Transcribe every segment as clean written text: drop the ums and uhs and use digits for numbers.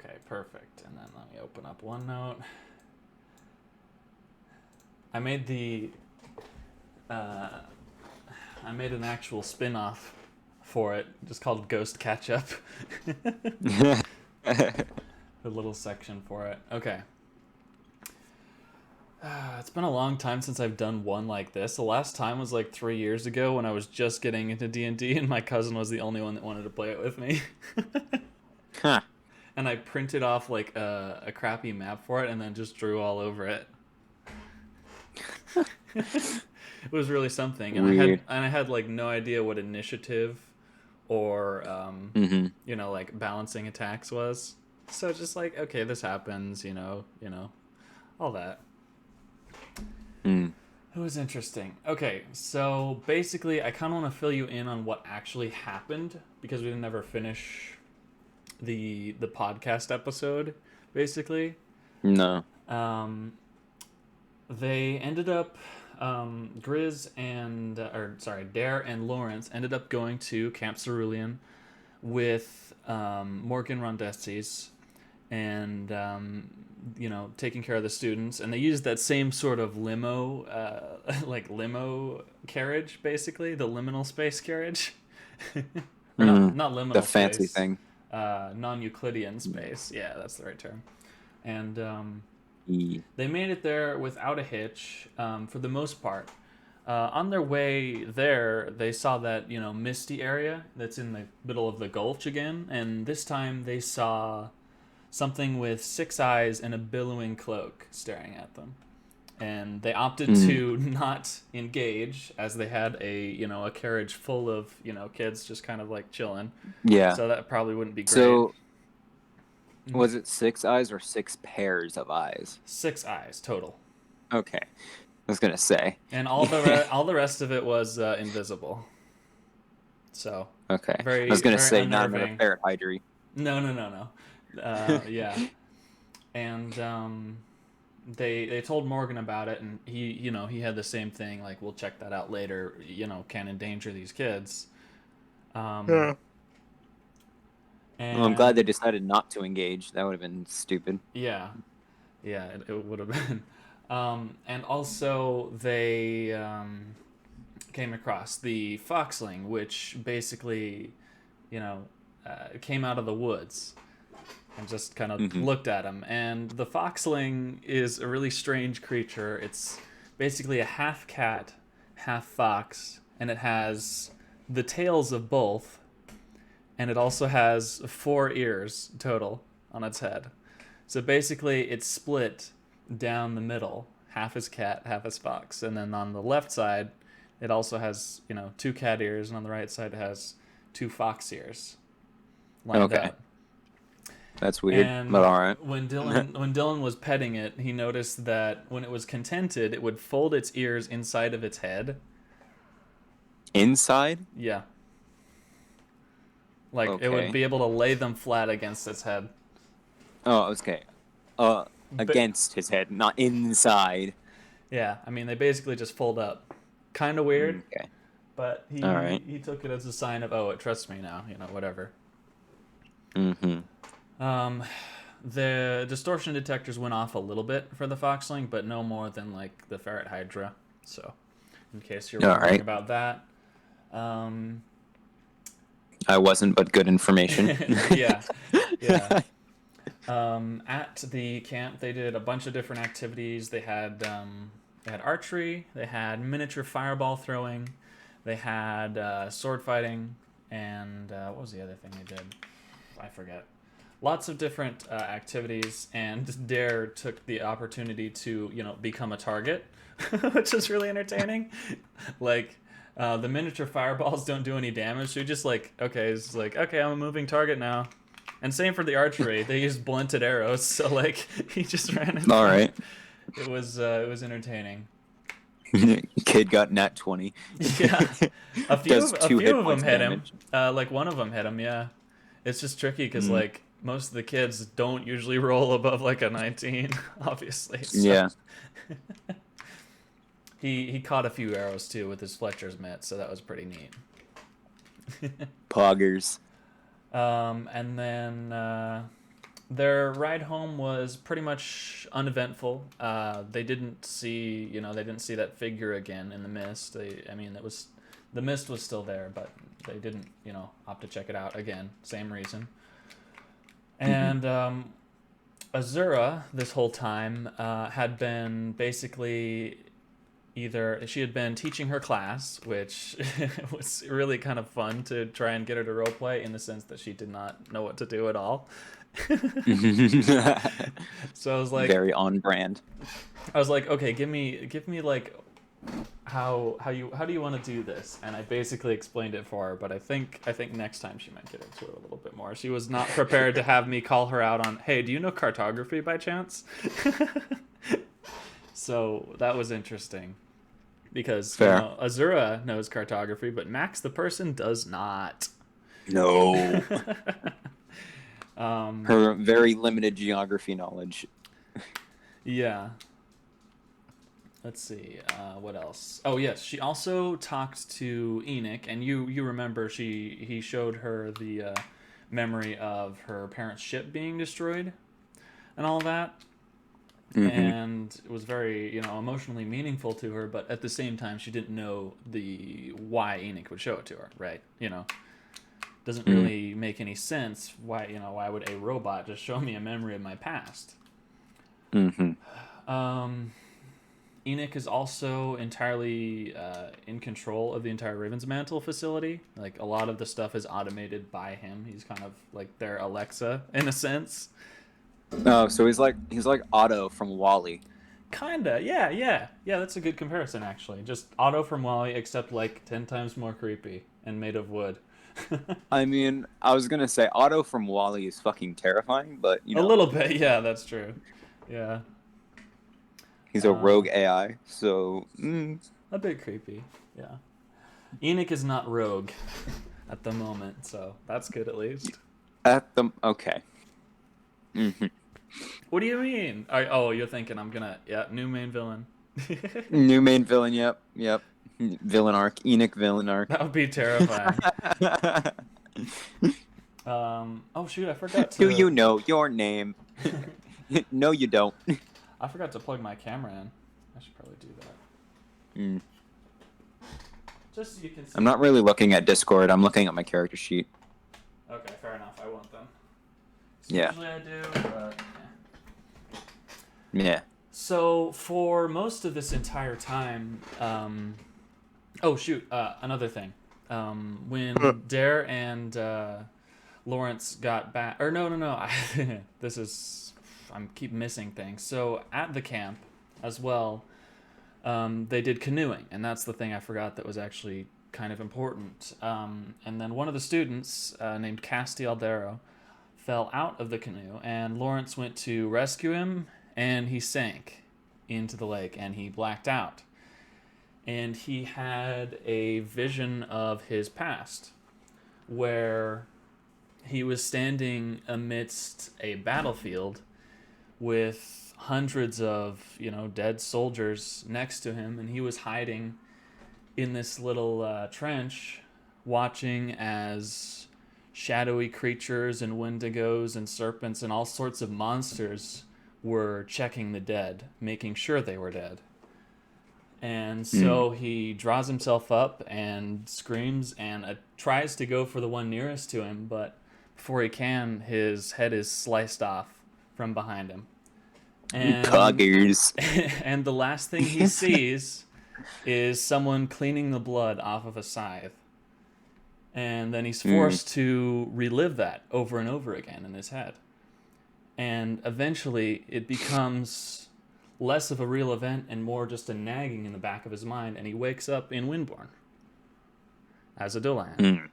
Okay, perfect. And then let me open up OneNote. I made an actual spin-off for it, just called Ghost Catch-Up. A little section for it. Okay. It's been a long time since I've done one like this. The last time was like 3 years ago when I was just getting into D&D and my cousin was the only one that wanted to play it with me. Huh. And I printed off like a crappy map for it and then just drew all over it. It was really something. And Weird. I had like no idea what initiative or like balancing attacks was. So just like, okay, this happens, all that. Mm. It was interesting. Okay, so basically I kind of want to fill you in on what actually happened because we didn't ever finish the podcast episode, basically. No. They ended up Dare and Lawrence ended up going to Camp Cerulean with Morgan Rondesis and taking care of the students, and they used that same sort of limo carriage, basically the liminal space carriage. Or not liminal the space, fancy thing. Non-Euclidean space. Yeah, that's the right term. And E. they made it there without a hitch, for the most part. On their way there, they saw that misty area that's in the middle of the gulch again, and this time they saw something with 6 eyes and a billowing cloak staring at them. And they opted to not engage, as they had a carriage full of kids just kind of like chilling. Yeah. So that probably wouldn't be great. So, was it 6 eyes or 6 pairs of eyes? 6 eyes total. Okay, I was gonna say. And all the rest of it was invisible. So Okay. very, I was gonna very say unnerving. not a ferret hydry. No. Yeah. And they told Morgan about it, and he had the same thing, like, we'll check that out later, can't endanger these kids. Yeah. And Well, I'm glad they decided not to engage. That would have been stupid. Yeah, it would have been. And also they came across the foxling, which basically, came out of the woods and just kind of looked at him. And the foxling is a really strange creature. It's basically a half cat, half fox, and it has the tails of both, and it also has 4 ears total on its head. So basically it's split down the middle. Half is cat, half is fox. And then on the left side, it also has, 2 cat ears, and on the right side it has 2 fox ears lined up. That's weird, and but all right. When Dylan was petting it, he noticed that when it was contented, it would fold its ears inside of its head. Inside? Yeah. Like, it would be able to lay them flat against its head. Oh, okay. Against his head, not inside. Yeah, I mean, they basically just fold up. Kind of weird. Okay. But he took it as a sign of, it trusts me now, whatever. The distortion detectors went off a little bit for the foxling, but no more than, like, the ferret hydra. So, in case you're wondering about that. I wasn't, but good information. Yeah. At the camp, they did a bunch of different activities. They had archery, they had miniature fireball throwing, they had sword fighting, and what was the other thing they did? I forget. Lots of different activities, and Dare took the opportunity to, become a target, which is really entertaining. Like, the miniature fireballs don't do any damage, so you're just like, okay, I'm a moving target now. And same for the archery. They used blunted arrows, so like he just ran in. All right. It was entertaining. Kid got nat 20. Yeah, a few of them hit damage. him. Like one of them hit him. Yeah, it's just tricky because like most of the kids don't usually roll above like a 19, obviously. So. Yeah. He caught a few arrows too with his Fletcher's mitt, so that was pretty neat. Poggers. And then Their ride home was pretty much uneventful. They didn't see, they didn't see that figure again in the mist. The mist was still there, but they didn't, opt to check it out again. Same reason. And Azura, this whole time, had been basically she had been teaching her class, which was really kind of fun to try and get her to roleplay in the sense that she did not know what to do at all. So I was like, very on brand. I was like, okay, give me like how do you want to do this? And I basically explained it for her, but I think next time she might get into it a little bit more. She was not prepared to have me call her out on, hey, do you know cartography by chance? So that was interesting because Azura knows cartography, but Max the person does not. No. Her very limited geography knowledge. Yeah. Let's see. What else? Oh yes, she also talked to Enoch, and you remember he showed her the memory of her parents' ship being destroyed, and all that. Mm-hmm. And it was very emotionally meaningful to her, but at the same time she didn't know why Enoch would show it to her, right? Doesn't really make any sense. Why would a robot just show me a memory of my past? Enoch is also entirely in control of the entire Ravensmantle facility. Like, a lot of the stuff is automated by him. He's kind of like their Alexa in a sense. Oh, so he's like Otto from WALL-E. Kinda, yeah. That's a good comparison, actually. Just Otto from WALL-E, except like 10 times more creepy and made of wood. I mean, I was gonna say Otto from WALL-E is fucking terrifying, but a little bit, yeah, that's true. Yeah. He's a rogue AI, so a bit creepy. Yeah. Enoch is not rogue at the moment, so that's good at least. Okay. What do you mean? You're thinking I'm gonna new main villain. New main villain. Yep. Villain arc. Enoch villain arc. That would be terrifying. Oh shoot, I forgot to. Do you know your name? No, you don't. I forgot to plug my camera in. I should probably do that. Just so you can see. I'm not really looking at Discord. I'm looking at my character sheet. Okay, fair enough. I won't then. Yeah. Usually I do, but yeah. So for most of this entire time, another thing. When Dare and Lawrence got back, or no, I keep missing things. So at the camp, as well, they did canoeing, and that's the thing I forgot that was actually kind of important. And then one of the students, named Castiel Darrow, fell out of the canoe, and Lawrence went to rescue him, and he sank into the lake, and he blacked out. And he had a vision of his past, where he was standing amidst a battlefield with hundreds of, dead soldiers next to him, and he was hiding in this little trench, watching as shadowy creatures and wendigos and serpents and all sorts of monsters were checking the dead, making sure they were dead. And so he draws himself up and screams and tries to go for the one nearest to him, but before he can, his head is sliced off from behind him. And, and the last thing he sees is someone cleaning the blood off of a scythe. And then he's forced to relive that over and over again in his head. And eventually it becomes less of a real event and more just a nagging in the back of his mind, and he wakes up in Windborn as a Dolan.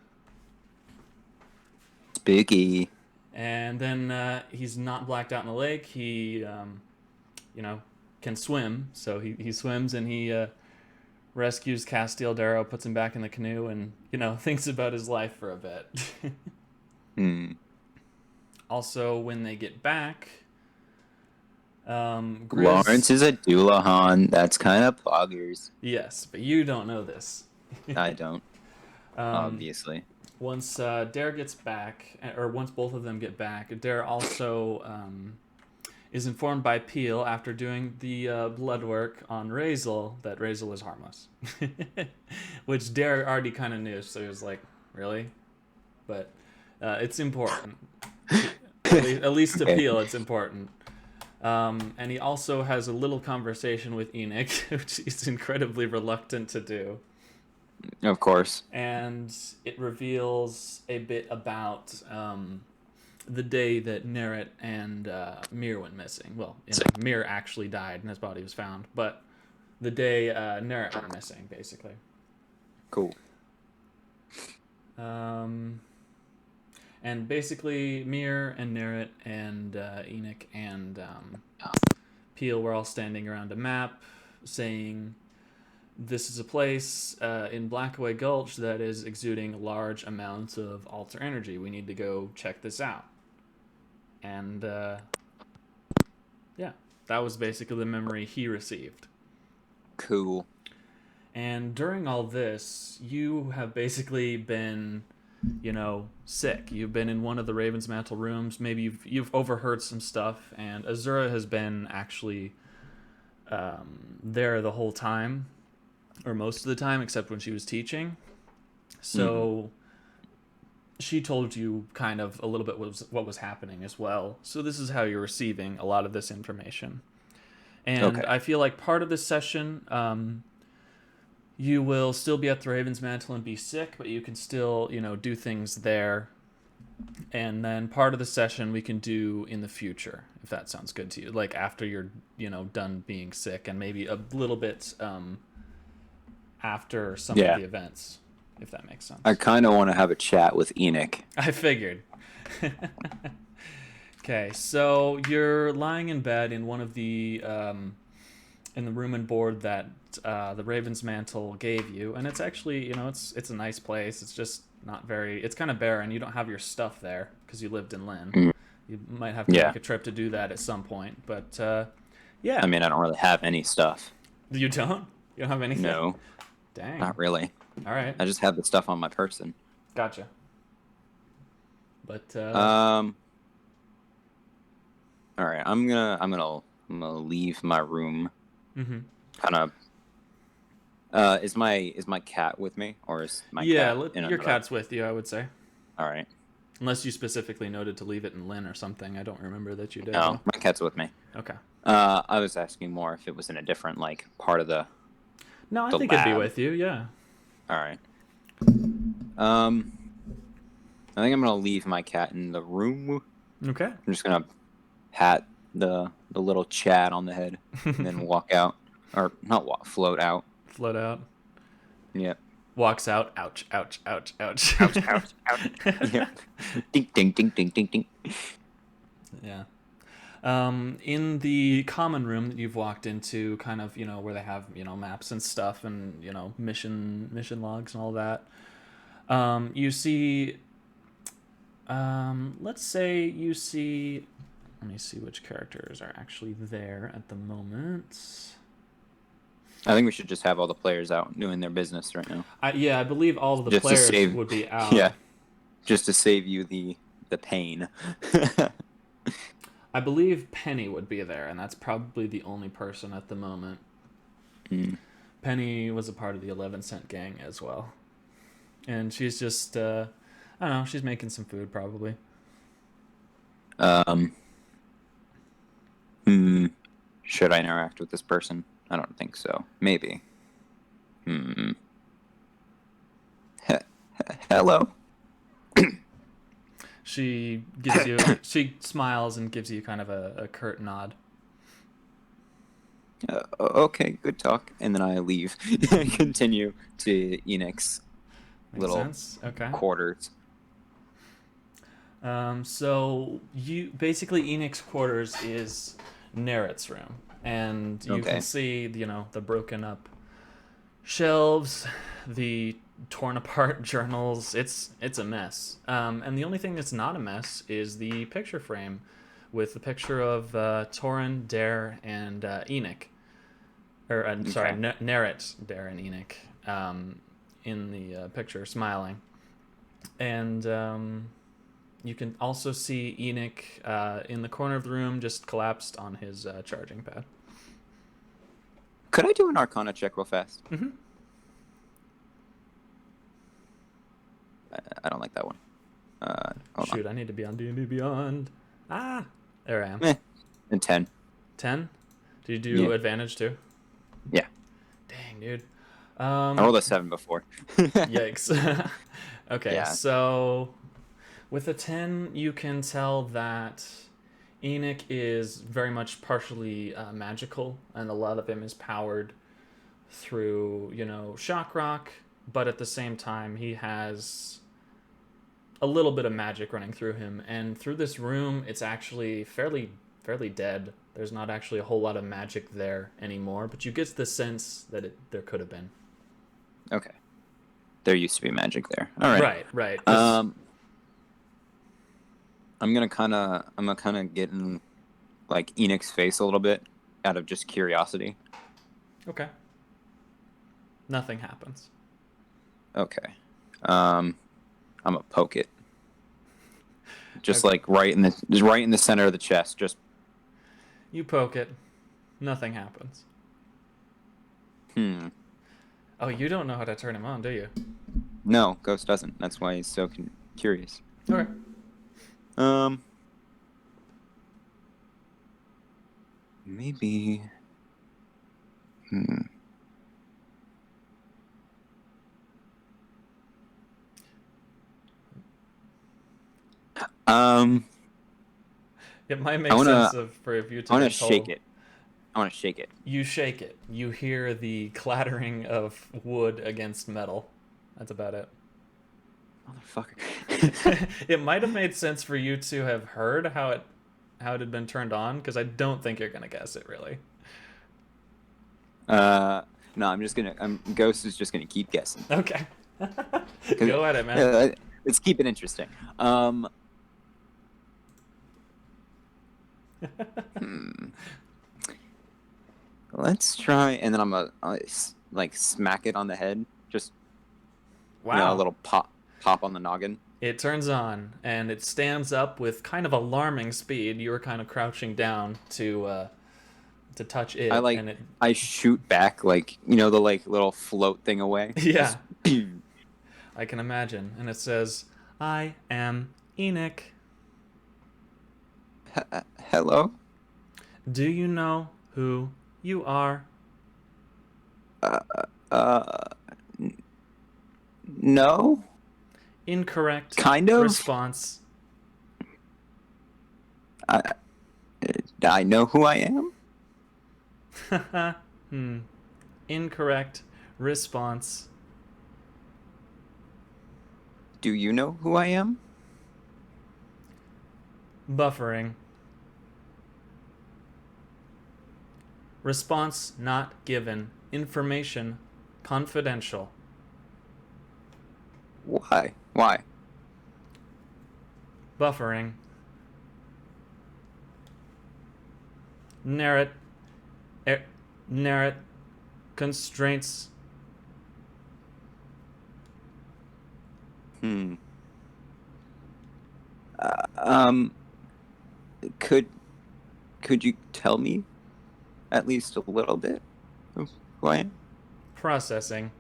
Spooky. And then he's not blacked out in the lake. He, can swim. So he swims, and he rescues Castiel Darrow, puts him back in the canoe, and, thinks about his life for a bit. Also, when they get back, Lawrence is a Doulahan. That's kind of poggers. Yes, but you don't know this. I don't. Obviously. once Dare gets back, or once both of them get back, Dare also is informed by Peel after doing the blood work on Razel that Razel is harmless, which Dare already kind of knew. So he was like, "Really?" But it's important. At least to Okay. Peel, it's important. And he also has a little conversation with Enoch, which he's incredibly reluctant to do. Of course. And it reveals a bit about the day that Nerrit and Mir went missing. Well, Mir actually died and his body was found, but the day Nerrit went missing, basically. Cool. And basically, Mir and Nerrit and Enoch and Peel were all standing around a map saying, this is a place in Blackaway Gulch that is exuding large amounts of alter energy. We need to go check this out. And yeah, that was basically the memory he received. Cool. And during all this, you have basically been, sick. You've been in one of the Raven's Mantle rooms. Maybe you've overheard some stuff, and Azura has been actually there the whole time, or most of the time, except when she was teaching. So she told you kind of a little bit what was happening as well. So this is how you're receiving a lot of this information. And I feel like part of this session, you will still be at the Raven's Mantle and be sick, but you can still, do things there. And then part of the session we can do in the future, if that sounds good to you. Like after you're, done being sick, and maybe a little bit after some of the events, if that makes sense. I kind of want to have a chat with Enoch. I figured. Okay, so you're lying in bed in one of the in the room and board that the Raven's Mantle gave you, and it's actually, it's a nice place. It's just not very. It's kind of barren. You don't have your stuff there because you lived in Lynn. You might have to make a trip to do that at some point, but yeah. I mean, I don't really have any stuff. You don't? You don't have anything? No. Dang. Not really. All right. I just have the stuff on my person. Gotcha. But all right, I'm gonna leave my room. Mm-hmm. Kind of. Is my cat with me, or is my cat your cat's with you, I would say. All right. Unless you specifically noted to leave it in Lynn or something. I don't remember that you did. No, my cat's with me. Okay. I was asking more if it was in a different part of the. No, I think it'd be with you. Yeah. All right. I think I'm gonna leave my cat in the room. Okay. I'm just gonna pat the little Chad on the head and then walk out, or not float out. Float out. Yep. Walks out. Ouch! Ouch! Ouch! Ouch! Ouch! Ouch! Ouch! Yep. Ding! Ding! Ding! Ding! Ding! Ding. Yeah. In the common room that you've walked into, kind of, where they have, maps and stuff and, mission logs and all that, you see, let's say you see, let me see which characters are actually there at the moment. I think we should just have all the players out doing their business right now. I believe all of the players would be out. Yeah, just to save you the pain. I believe Penny would be there, and that's probably the only person at the moment. Penny was a part of the 11 Cent gang as well. And she's just, I don't know, she's making some food probably. Should I interact with this person? I don't think so. Maybe. Hello. She gives you. She smiles and gives you kind of a curt nod. Okay, good talk. And then I leave. Continue to Enoch's little quarters. So you basically Enoch's quarters is Nerrit's room, and you can see the broken up shelves, the torn apart journals. It's a mess. And the only thing that's not a mess is the picture frame with the picture of Torin, Dare, and Enoch. Sorry, Nerrit, Dare, and Enoch in the picture, smiling. And you can also see Enoch in the corner of the room, just collapsed on his charging pad. Could I do an Arcana check real fast? Mm-hmm. I don't like that one. Shoot, I need to be on D&D Beyond. Ah, there I am. And 10. 10? Did you do advantage too? Yeah. Dang, dude. I rolled a 7 before. Yikes. Okay, Yeah. so with a 10, you can tell that Enoch is very much partially magical, and a lot of him is powered through, shock rock, but at the same time, he has a little bit of magic running through him. And through this room, it's actually fairly dead. There's not actually a whole lot of magic there anymore, but you get the sense that there could have been. Okay. There used to be magic there. All right. Right. I'm gonna kind of get in like Enoch's face a little bit out of just curiosity. Okay. Nothing happens. Okay. I'm gonna poke it. Just Okay. like right in the center of the chest. Just. You poke it. Nothing happens. Oh, you don't know how to turn him on, do you? No, Ghost doesn't. That's why he's so curious. Okay. Maybe. It might make sense for you to. I want to shake it. I want to shake it. You shake it. You hear the clattering of wood against metal. That's about it. Motherfucker. It might have made sense for you to have heard how it had been turned on, because I don't think you're gonna guess it really. No, Ghost is just gonna keep guessing. Okay. Go at it, man. Let's keep it interesting. Let's try, and then I'm gonna like smack it on the head. Just wow, a little pop on the noggin. It turns on, and it stands up with kind of alarming speed. You were kind of crouching down to touch it. I shoot back, the little float thing away. Yeah. I can imagine. And it says, "I am Enoch." Hello? Do you know who you are? No. Incorrect. Kind of. Response. I know who I am. Incorrect. Response. Do you know who I am? Buffering. Response not given. Information confidential. Why? Buffering. Narrate. Constraints. Could you tell me at least a little bit of who I am? Processing.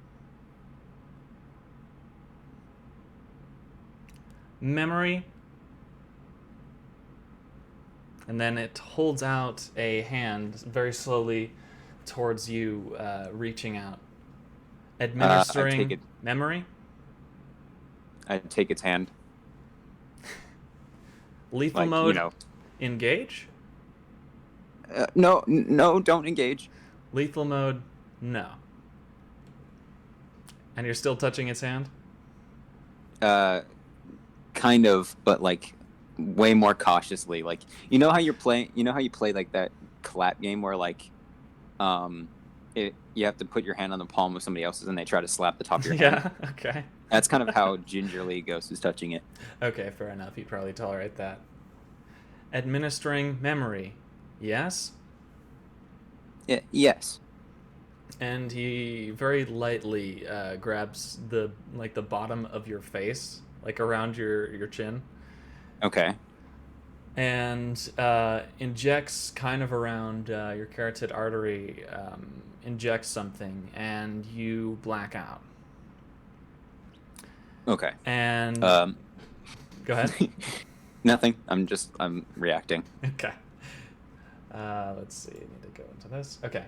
Memory. And then it holds out a hand very slowly towards you, reaching out. Administering memory. I take its hand. Lethal mode. Engage? No, don't engage. Lethal mode, no. And you're still touching its hand? Kind of, but way more cautiously. You know how you play that clap game where you have to put your hand on the palm of somebody else's and they try to slap the top of your hand. Yeah, okay. That's kind of how gingerly Ghost is touching it. Okay, fair enough. He'd probably tolerate that. Administering memory. Yes? Yes. And he very lightly grabs the bottom of your face like around your chin. Okay. And injects kind of around your carotid artery, injects something, and you black out. Okay. And go ahead. Nothing. I'm reacting. Okay. Let's see. I need to go into this. Okay.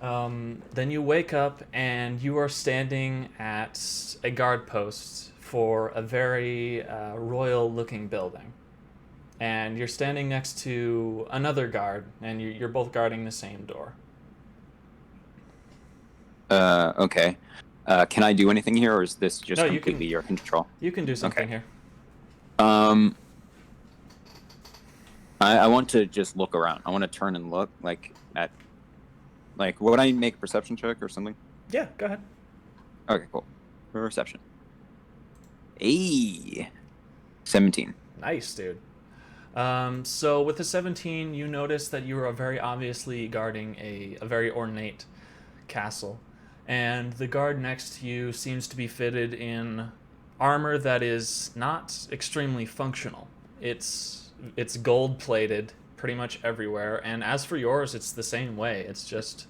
Then you wake up and you are standing at a guard post for a very royal-looking building. And you're standing next to another guard, and you're both guarding the same door. Okay. Can I do anything here, or is this just No, completely your control? You can do something Okay. here. I want to just look around. I want to turn and look, would I make a perception check or something? Yeah, go ahead. Okay, cool. Perception. 17. Nice, dude. So with the 17, you notice that you are very obviously guarding a very ornate castle. And the guard next to you seems to be fitted in armor that is not extremely functional. It's gold-plated pretty much everywhere. And as for yours, it's the same way. It's just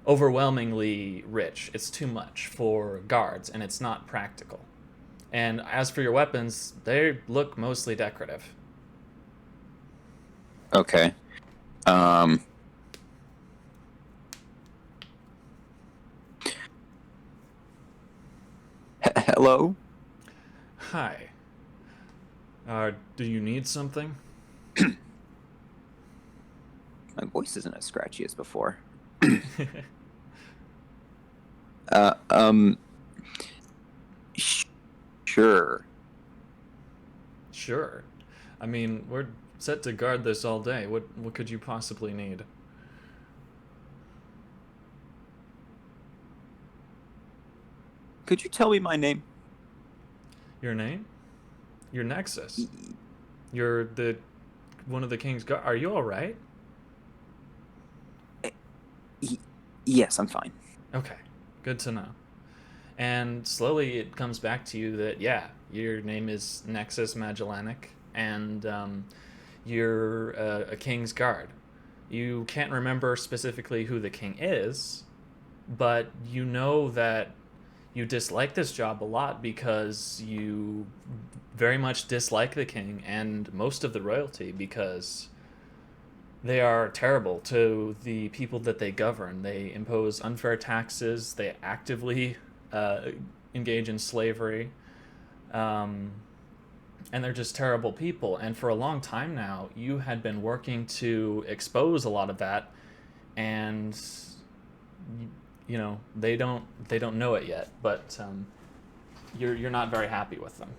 overwhelmingly rich. It's too much for guards, and it's not practical. And as for your weapons, they look mostly decorative. Okay. Hello? Hi. Do you need something? My voice isn't as scratchy as before. Sure. Sure. I mean, we're set to guard this all day. What could you possibly need? Could you tell me my name? Your name? Your Nexus. You're one of the king's guard. Are you all right? Yes, I'm fine. Okay, good to know. And slowly it comes back to you that, yeah, your name is Nexus Magellanic, and you're a king's guard. You can't remember specifically who the king is, but you know that you dislike this job a lot because you very much dislike the king and most of the royalty because they are terrible to the people that they govern. They impose unfair taxes. They actively engage in slavery. And they're just terrible people. And for a long time now, you had been working to expose a lot of that, and you know they don't know it yet. But you're not very happy with them.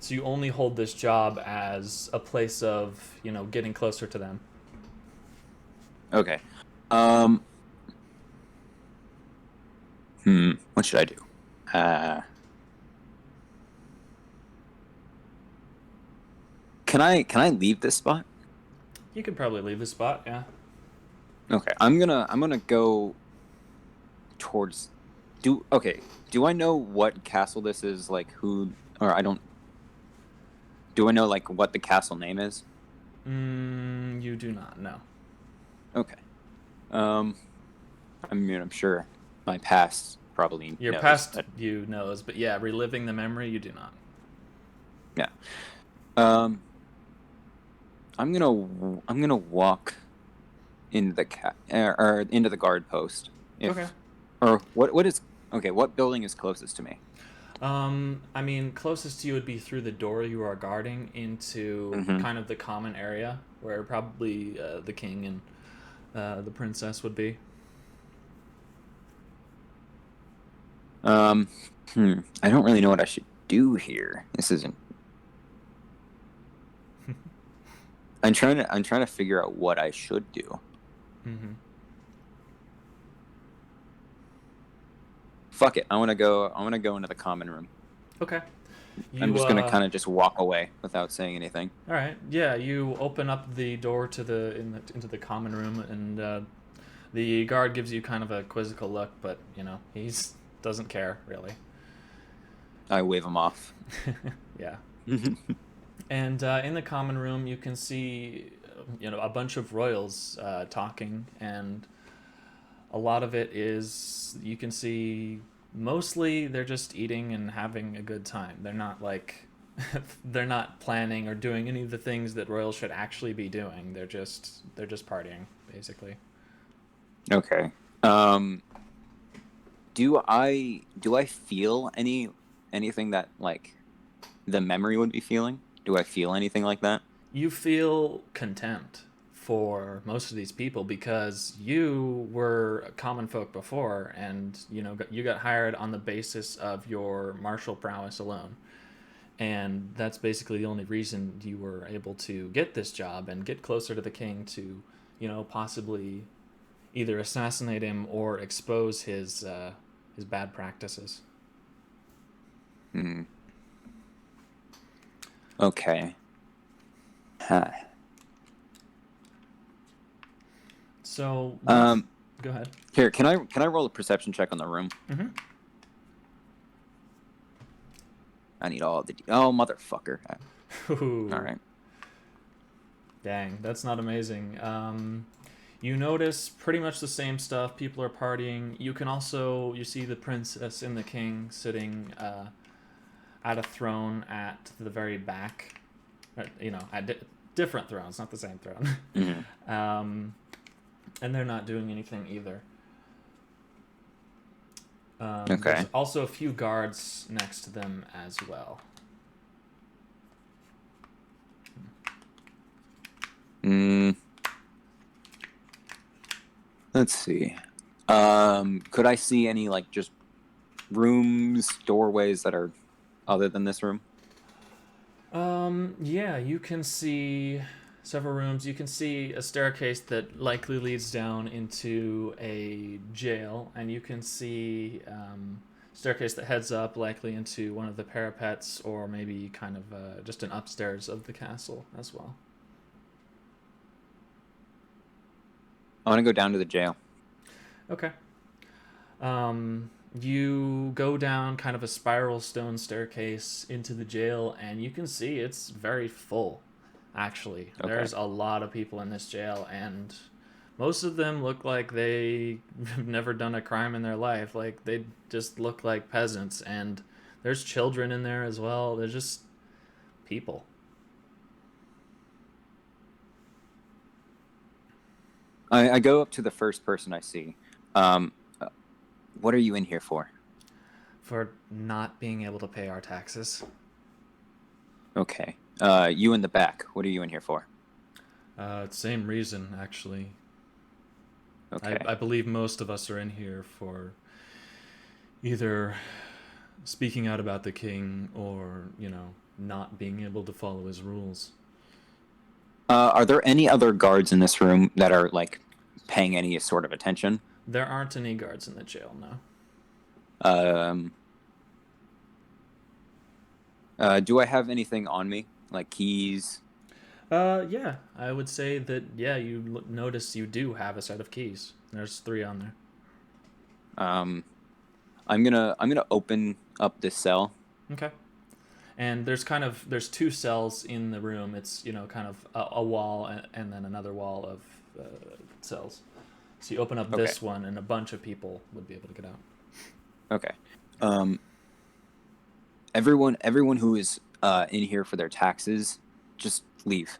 So you only hold this job as a place of getting closer to them. Okay. What should I do? Can I leave this spot? You could probably leave the spot, yeah. Okay, I'm gonna go towards. Do I know what castle this is? Like who? Or I don't. Do I know like what the castle name is? You do not know. Okay. I mean, I'm sure my past probably. Your past you knows, but yeah, reliving the memory, you do not. Yeah. I'm gonna walk into the into the guard post. Okay. Or what is okay? What building is closest to me? I mean, closest to you would be through the door you are guarding into kind of the common area where probably the king and the princess would be. I don't really know what I should do here. This isn't. I'm trying to figure out what I should do. Fuck it. I want to go into the common room. Okay. I'm just gonna kind of just walk away without saying anything. All right. Yeah, you open up the door to into the common room, and the guard gives you kind of a quizzical look, but he doesn't care really. I wave him off. Yeah. And in the common room, you can see, a bunch of royals talking, and a lot of it is you can see mostly they're just eating and having a good time. They're not like they're not planning or doing any of the things that royals should actually be doing. They're just partying basically. Okay. Do I feel anything that like the memory would be feeling? Do I feel anything like that? You feel contempt for most of these people because you were common folk before, and you got hired on the basis of your martial prowess alone, and that's basically the only reason you were able to get this job and get closer to the king to possibly either assassinate him or expose his bad practices. Hmm. Okay. Huh. So Um. go ahead. Here, can I roll a perception check on the room? Mm-hmm. I need all the. Oh, motherfucker! All Ooh, right. dang, that's not amazing. You notice pretty much the same stuff. People are partying. You see the princess and the king sitting at a throne at the very back. At different thrones, not the same throne. Mm-hmm. And they're not doing anything either. Okay. There's also a few guards next to them as well. Mm. Let's see. Could I see any like just rooms, doorways that are other than this room? Yeah, you can see several rooms. You can see a staircase that likely leads down into a jail, and you can see staircase that heads up likely into one of the parapets, or maybe kind of just an upstairs of the castle as well. I want to go down to the jail. Okay. You go down kind of a spiral stone staircase into the jail, and you can see it's very full. Actually, Okay. there's a lot of people in this jail, and most of them look like they've never done a crime in their life. Like they just look like peasants, and there's children in there as well. They're just people. I go up to the first person I see. Um, uh, what are you in here for? For not being able to pay our taxes. Okay. You in the back. What are you in here for? Same reason, actually. Okay. I believe most of us are in here for either speaking out about the king or, not being able to follow his rules. Are there any other guards in this room that are like paying any sort of attention? There aren't any guards in the jail, no. Um, do I have anything on me, like keys? Yeah, I would say that, yeah, notice you do have a set of keys. There's 3 on there. Um, I'm gonna open up this cell. Okay. And there's 2 cells in the room. It's, kind of a wall and then another wall of cells. So you open up Okay. this one, and a bunch of people would be able to get out. Okay. Um, everyone who is in here for their taxes, just leave.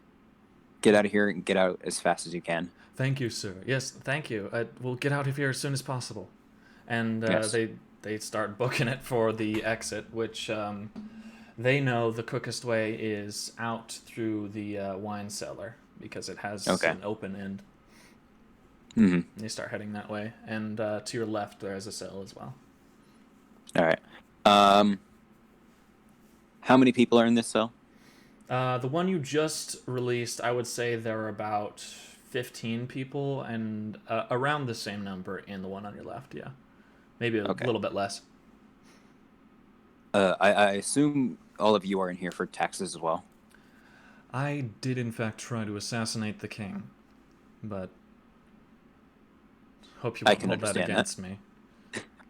Get out of here and get out as fast as you can. Thank you, sir. Yes, thank you. We'll get out of here as soon as possible. And Yes. they start booking it for the exit, which they know the quickest way is out through the wine cellar because it has Okay. an open end. Mm-hmm. They start heading that way, and to your left there is a cell as well. All right. How many people are in this cell? The one you just released, I would say there are about 15 people, and around the same number in the one on your left. Yeah, maybe a Okay. little bit less. I assume all of you are in here for taxes as well. I did in fact try to assassinate the king, but hope you I won't can hold that understand that. against me.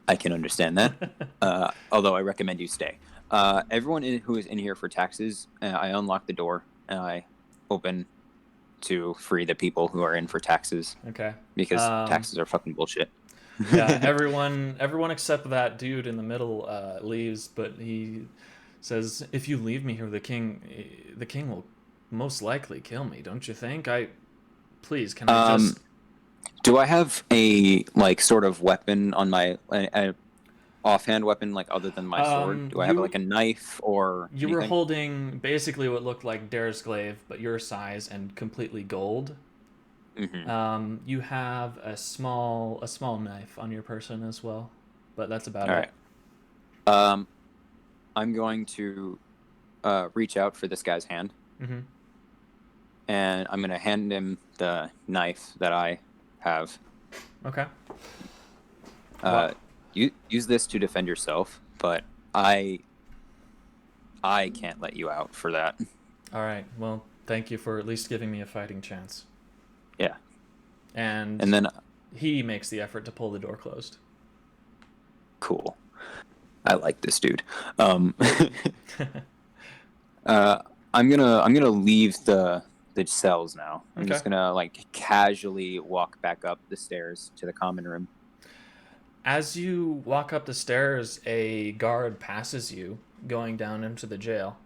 I can understand that. Although I recommend you stay. Everyone who is in here for taxes, I unlock the door and I open to free the people who are in for taxes. Okay. Because taxes are fucking bullshit. Yeah, everyone except that dude in the middle leaves, but he says, "If you leave me here, the king will most likely kill me. Don't you think? Please, can I just?" Do I have a like sort of weapon on my offhand weapon, like other than my sword? Do I have like a knife or You were anything? holding basically what looked like Dare's glaive, but your size and completely gold. Mm-hmm. You have a small knife on your person as well, but that's about All it. right. I'm going to reach out for this guy's hand, and I'm going to hand him the knife that I have. Okay. You use this to defend yourself, but I can't let you out for that. All right. Well, thank you for at least giving me a fighting chance. Yeah. And then he makes the effort to pull the door closed. Cool. I like this dude. I'm gonna leave the cells now. I'm just gonna like casually walk back up the stairs to the common room. As you walk up the stairs, a guard passes you, going down into the jail.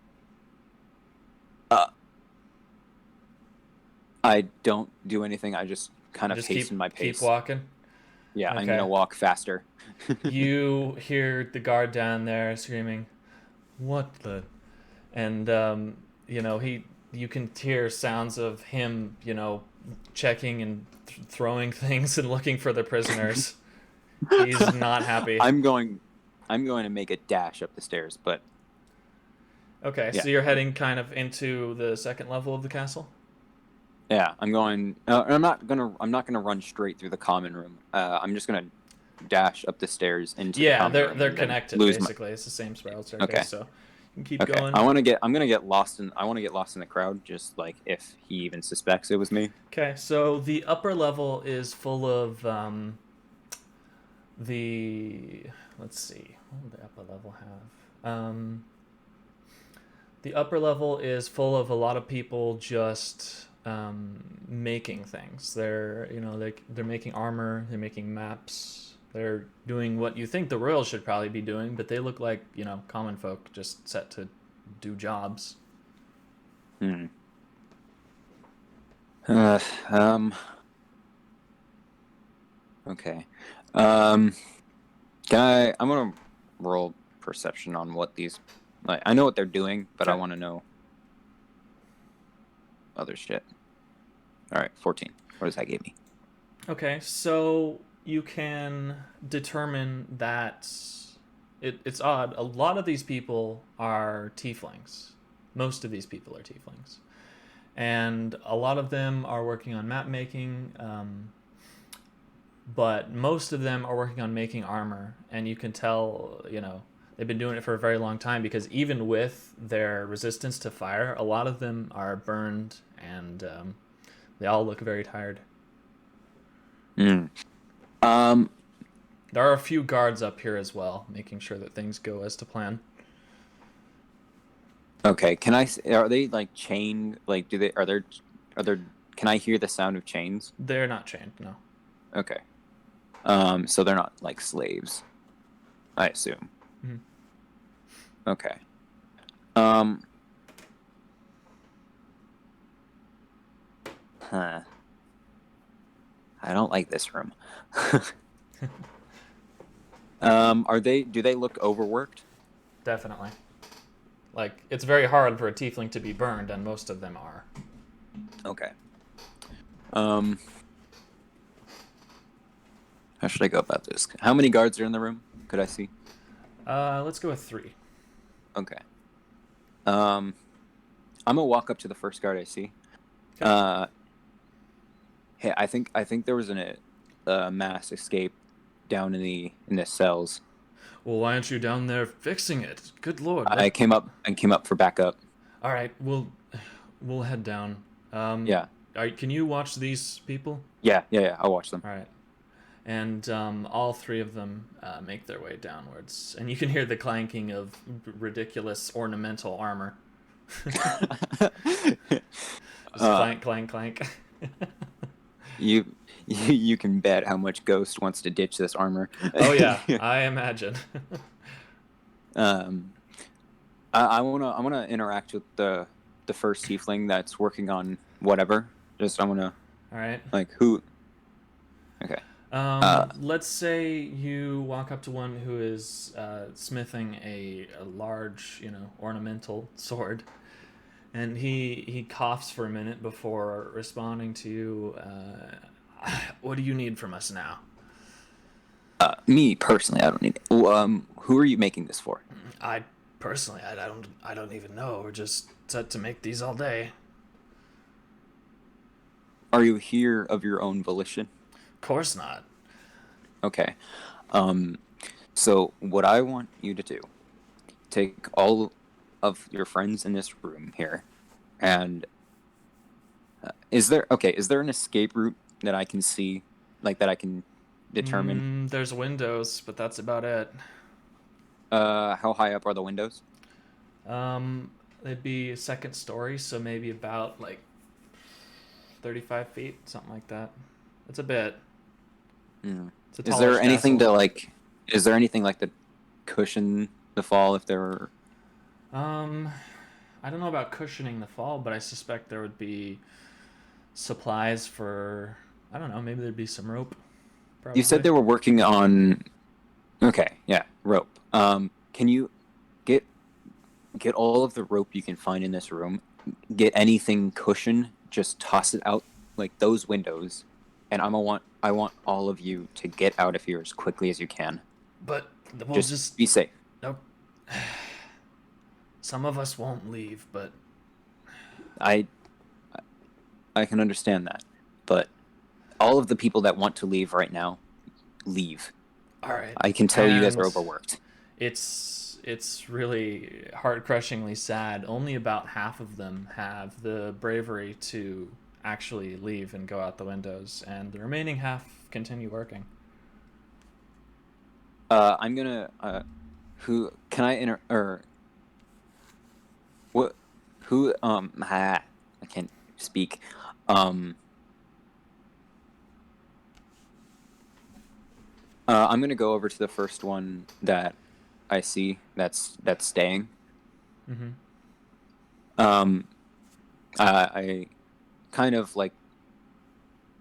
I don't do anything. I just kind of hasten my pace. Keep walking. Yeah, okay. I'm gonna walk faster. You hear the guard down there screaming, "What the?" And you can hear sounds of him, checking and throwing things and looking for the prisoners. He's not happy. I'm going to make a dash up the stairs, but okay. Yeah. So you're heading kind of into the second level of the castle. Yeah, I'm going. I'm not gonna run straight through the common room. I'm just gonna dash up the stairs into the common room. Yeah, they're connected basically. It's the same spiral staircase. Okay. So you can keep going. I'm gonna get lost in the crowd, just like if he even suspects it was me. Okay, so the upper level is full of let's see, what would the upper level have? The upper level is full of a lot of people just making things. They're they're making armor, they're making maps, they're doing what you think the royals should probably be doing, but they look like common folk just set to do jobs. Okay. I'm gonna roll perception on what these. Like, I know what they're doing, but I want to know other shit. All right, 14. What does that give me? Okay, so you can determine that it's odd. A lot of these people are tieflings. Most of these people are tieflings. And a lot of them are working on map making, but most of them are working on making armor. And you can tell, they've been doing it for a very long time because even with their resistance to fire, a lot of them are burned and they all look very tired. There are a few guards up here as well, making sure that things go as to plan. Okay, are they like chained? Like, can I hear the sound of chains? They're not chained, no. Okay. So they're not like slaves, I assume. Mm-hmm. Okay. I don't like this room. Do they look overworked? Definitely. Like, it's very hard for a tiefling to be burned, and most of them are. Okay. How should I go about this? How many guards are in the room? Could I see? Let's go with 3. Okay. I'm gonna walk up to the first guard I see. Okay. Hey, I think there was a mass escape down in the cells. Well, why aren't you down there fixing it? Good lord. I came up for backup. All right, we'll head down. Yeah. Can you watch these people? Yeah. I'll watch them. All right. and all three of them make their way downwards, and you can hear the clanking of ridiculous ornamental armor. Just clank, clank, clank. You, you can bet how much Ghost wants to ditch this armor. Oh yeah, I imagine. I wanna interact with the first tiefling that's working on whatever. Just I wanna All right. like who. Okay. Let's say you walk up to one who is smithing a large, ornamental sword, and he coughs for a minute before responding to you. What do you need from us now? Me personally, I don't need. Who are you making this for? I personally, I don't even know. We're just set to make these all day. Are you here of your own volition? Of course not. Okay. So what I want you to do, take all of your friends in this room here, and is there an escape route that I can see, like that I can determine? There's windows, but that's about it. How high up are the windows? It'd be a second story, so maybe about like 35 feet, something like that. It's a bit. Mm. It's a Is there tallish anything castle. to like? Is there anything like to cushion the fall if there were? I don't know about cushioning the fall, but I suspect there would be supplies for. I don't know. Maybe there'd be some rope. You said Probably. they were working on. Okay, yeah, rope. Can you get all of the rope you can find in this room? Get anything cushion? Just toss it out like those windows, and I want all of you to get out of here as quickly as you can. But we'll Just be safe. Nope. Some of us won't leave, but I I can understand that, but all of the people that want to leave right now, leave. all right. I can tell you guys And are overworked. it's really heart crushingly sad. Only about half of them have the bravery to actually leave and go out the windows, and the remaining half continue working. I'm gonna. Who can I enter? Or what? Who? I can't speak. Um. I'm gonna go over to the first one that I see that's staying. Mm-hmm. Um. I kind of like.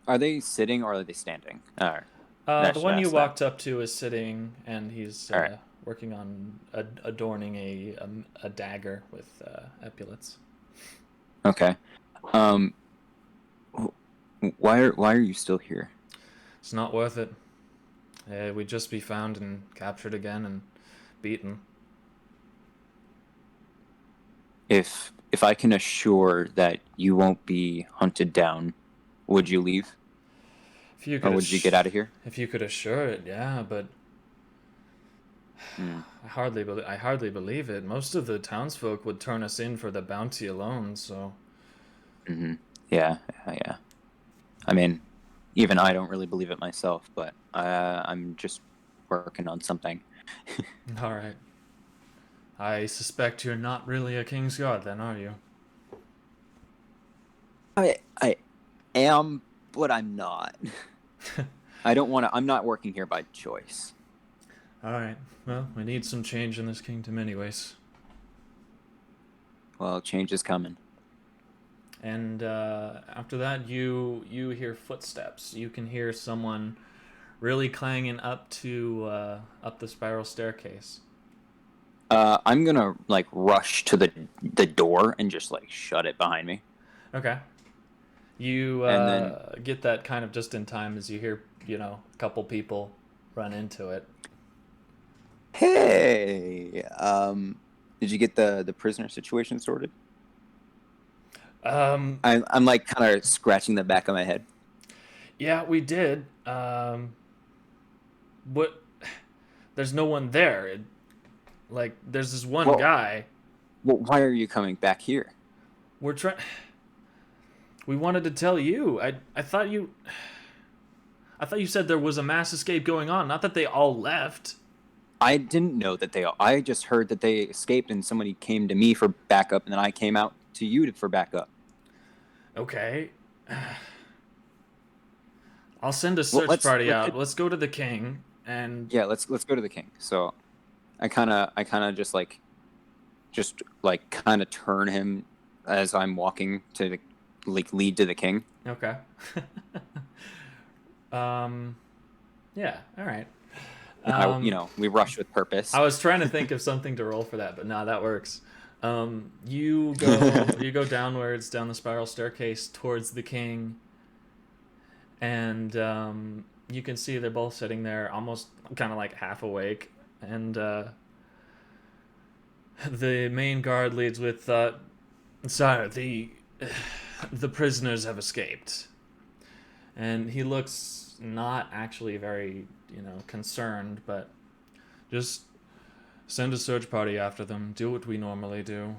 Are they sitting or are they standing? I The should one you ask that. walked up to is sitting, and he's All right. working on adorning a dagger with epaulets. Okay. Um. Why are you still here? It's not worth it. We'd just be found and captured again and beaten. If I can assure that you won't be hunted down, would you leave If you or could, would you get out of here? if you could assure it, yeah, but Hmm. I hardly believe it. Most of the townsfolk would turn us in for the bounty alone. So, Mm-hmm. Yeah, yeah. I mean, even I don't really believe it myself, but I'm just working on something. all right. I suspect you're not really a king's guard, then, are you? I am, but I'm not. I don't want to. I'm not working here by choice. All right. Well, we need some change in this kingdom, anyways. Well, change is coming. And after that, you hear footsteps. You can hear someone really clanging up the spiral staircase. I'm gonna like rush to the door and just like shut it behind me, Okay. You and then get that kind of just in time as you hear, a couple people run into it. hey, did you get the prisoner situation sorted? Um, I'm like kind of scratching the back of my head. yeah, we did. What? There's no one there. Like, there's this one Well, guy. why are you coming back here? We're trying. We wanted to tell you. I thought you. I thought you said there was a mass escape going on, not that they all left. I didn't know that they. I just heard that they escaped, and somebody came to me for backup, and then I came out to you for backup. Okay. I'll send a search party out. Let's go to the king and yeah, let's go to the king. So I kind of just kind of turn him as I'm walking to the, lead to the king. Okay. Yeah, all right. We rush with purpose. I was trying to think of something to roll for that, but no, that works. You go downwards down the spiral staircase towards the king, and you can see they're both sitting there, almost kind of like half awake, and the main guard leads with, "Sire, the prisoners have escaped," and he looks not actually very, concerned, but just send a search party after them. Do what we normally do.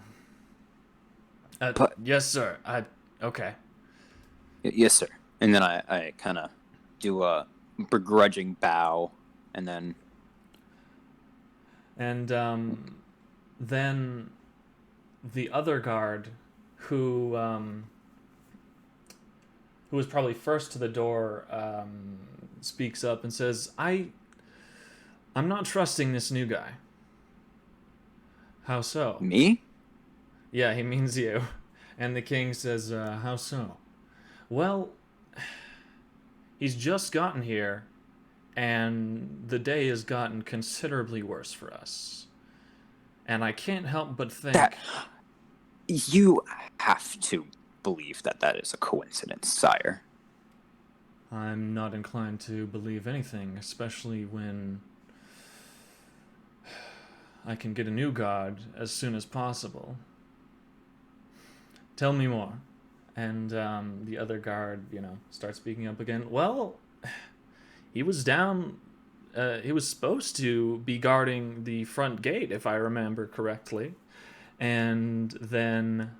Yes, sir. Okay. Yes, sir. And then I kind of do a begrudging bow, and then. And then the other guard, who was probably first to the door, speaks up and says, I'm not trusting this new guy." "How so?" Me? "Yeah, he means you." And the king says, "How so?" "Well, he's just gotten here, and the day has gotten considerably worse for us. And I can't help but think..." You have to believe that is a coincidence, sire. "I'm not inclined to believe anything, especially when I can get a new guard as soon as possible. Tell me more." And the other guard, starts speaking up again. "Well, he was down. He was supposed to be guarding the front gate, if I remember correctly. And then